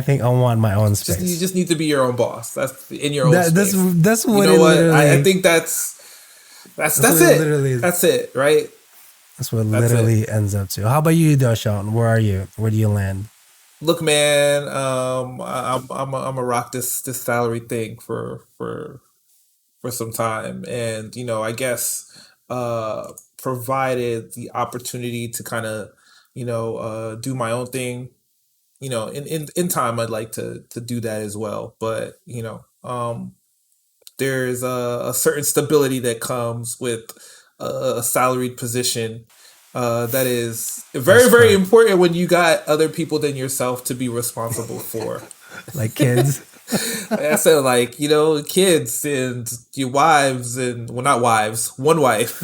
think I want my own space. You just need to be your own boss. That's in your own space. That's what you know it literally. I think that's it. Literally, that's it, right? That's what literally ends up to. How about you, though, Sean? Where are you? Where do you land? Look, man, I'm a rock this salary thing for some time, and I guess provided the opportunity to kind of do my own thing, in time I'd like to do that as well, but there's a certain stability that comes with a salaried position. That is very, very important when you got other people than yourself to be responsible for. Like kids. Like I said, like, kids and your wives and, well, not wives, one wife.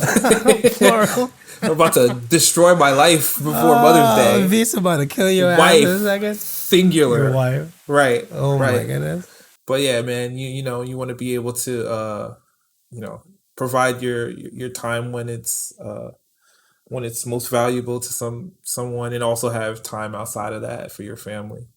Plural. I'm about to destroy my life before Mother's Day. V's about to kill your ass Wife, in a second. singular. Your wife. Right. Oh right. my goodness. But yeah, man, you know, you want to be able to provide your time when it's most valuable to someone, and also have time outside of that for your family.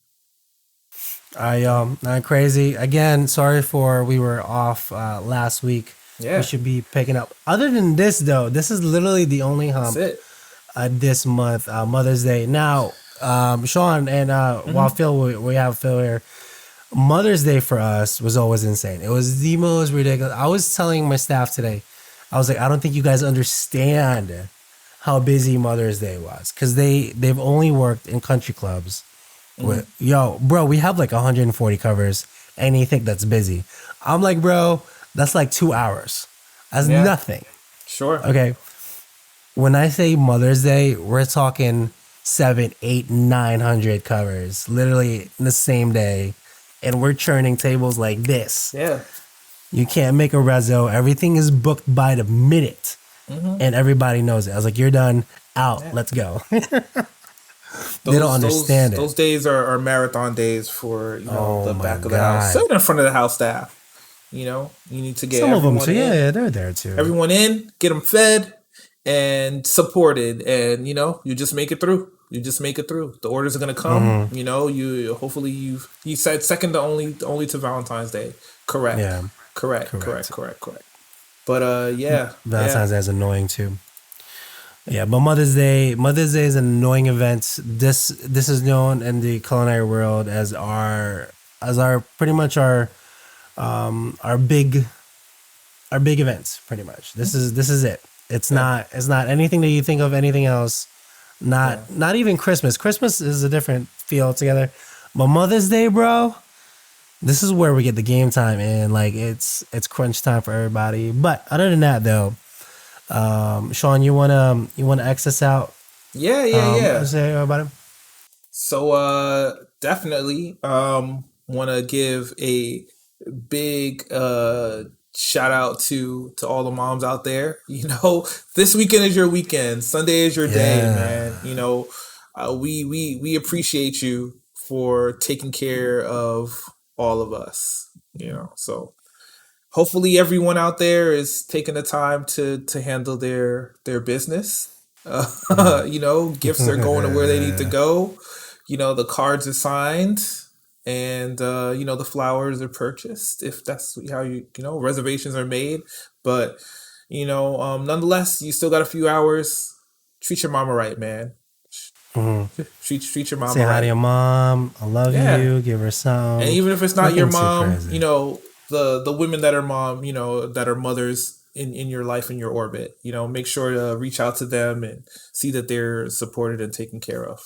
I'm crazy again. Sorry for we were off last week. Yeah. We should be picking up. Other than this, though, this is literally the only hump That's it. this month, Mother's Day. Now, Sean and while Phil, we have Phil here. Mother's Day for us was always insane. It was the most ridiculous. I was telling my staff today, I was like, I don't think you guys understand how busy Mother's Day was, because they've only worked in country clubs. Yo, bro, we have like 140 covers, and you think that's busy? I'm like, bro, that's like 2 hours. That's nothing. Sure. Okay. When I say Mother's Day, we're talking 700, 800, 900 covers, literally in the same day. And we're churning tables like this. Yeah. You can't make a rezo. Everything is booked by the minute. And everybody knows it. I was like, you're done. Out. Yeah. Let's go. They don't understand it. Those days are marathon days for the back of the house. Sit in front of the house staff. You need to get some of them too. In. Yeah, they're there too. Everyone in, get them fed and supported, and you just make it through. You just make it through. The orders are gonna come. You hopefully you said second to only to Valentine's Day. Correct. Yeah. Correct. But yeah. Valentine's Day is annoying too. Yeah, but Mother's Day is an annoying event. This is known in the culinary world as our pretty much our big events. Pretty much. This is it. It's not anything that you think of anything else. Not even Christmas. Christmas is a different feel altogether. But Mother's Day, bro, this is where we get the game time in. Like it's crunch time for everybody. But other than that, though, Sean, you wanna X us out? Yeah. Say about it. So definitely wanna give a big shout out to all the moms out there. This weekend is your weekend. Sunday is your day, man. We appreciate you for taking care of all of us. So hopefully everyone out there is taking the time to handle their business. Gifts are going to where they need to go. The cards are signed. And, the flowers are purchased if that's how reservations are made. But, nonetheless, you still got a few hours. Treat your mama right, man. Treat your mama Say hi to your mom. I love you. Give her some. And even if it's not your mom, the women that are mom, that are mothers in your life, in your orbit, make sure to reach out to them and see that they're supported and taken care of.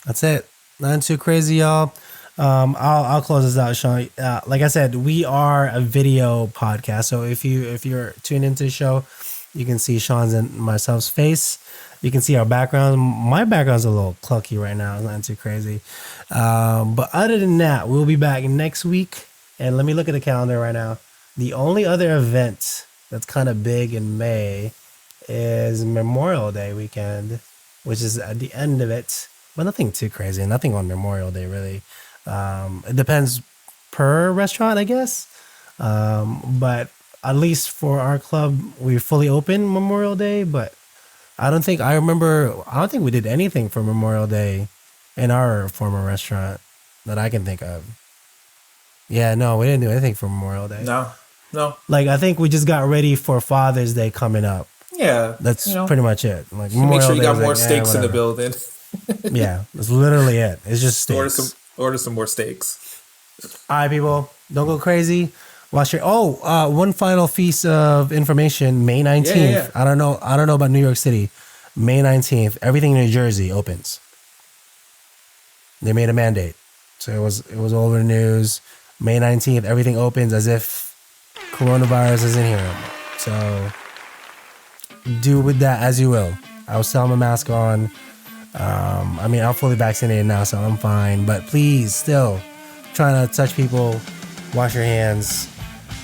That's it. Nothing too crazy, y'all. I'll close this out, Sean. Like I said, we are a video podcast, so if you're tuned into the show, you can see Sean's and myself's face. You can see our background. My background's a little clunky right now. It's nothing too crazy. But other than that, we'll be back next week. And let me look at the calendar right now. The only other event that's kind of big in May is Memorial Day weekend, which is at the end of it. But nothing too crazy. Nothing on Memorial Day, really. It depends per restaurant, I guess. But at least for our club, we're fully open Memorial Day. But I don't think we did anything for Memorial Day in our former restaurant that I can think of. Yeah, no, we didn't do anything for Memorial Day. No. Like, I think we just got ready for Father's Day coming up. Yeah. That's pretty much it. Like, make sure you got more steaks in the building. Yeah, that's literally it. It's just steaks. Order some more steaks. All right, people, don't go crazy. Watch your. One final piece of information. May 19th. Yeah. I don't know about New York City. May 19th. Everything in New Jersey opens. They made a mandate, so it was all over the news. May 19th, everything opens as if coronavirus isn't here. So do with that as you will. I will still have my mask on. I'm fully vaccinated now, so I'm fine. But please, still, trying to touch people, wash your hands,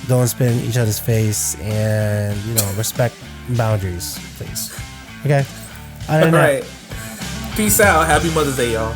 don't spit in each other's face, and respect boundaries, please. Okay. Other All than that, right. Peace out. Happy Mother's Day, y'all.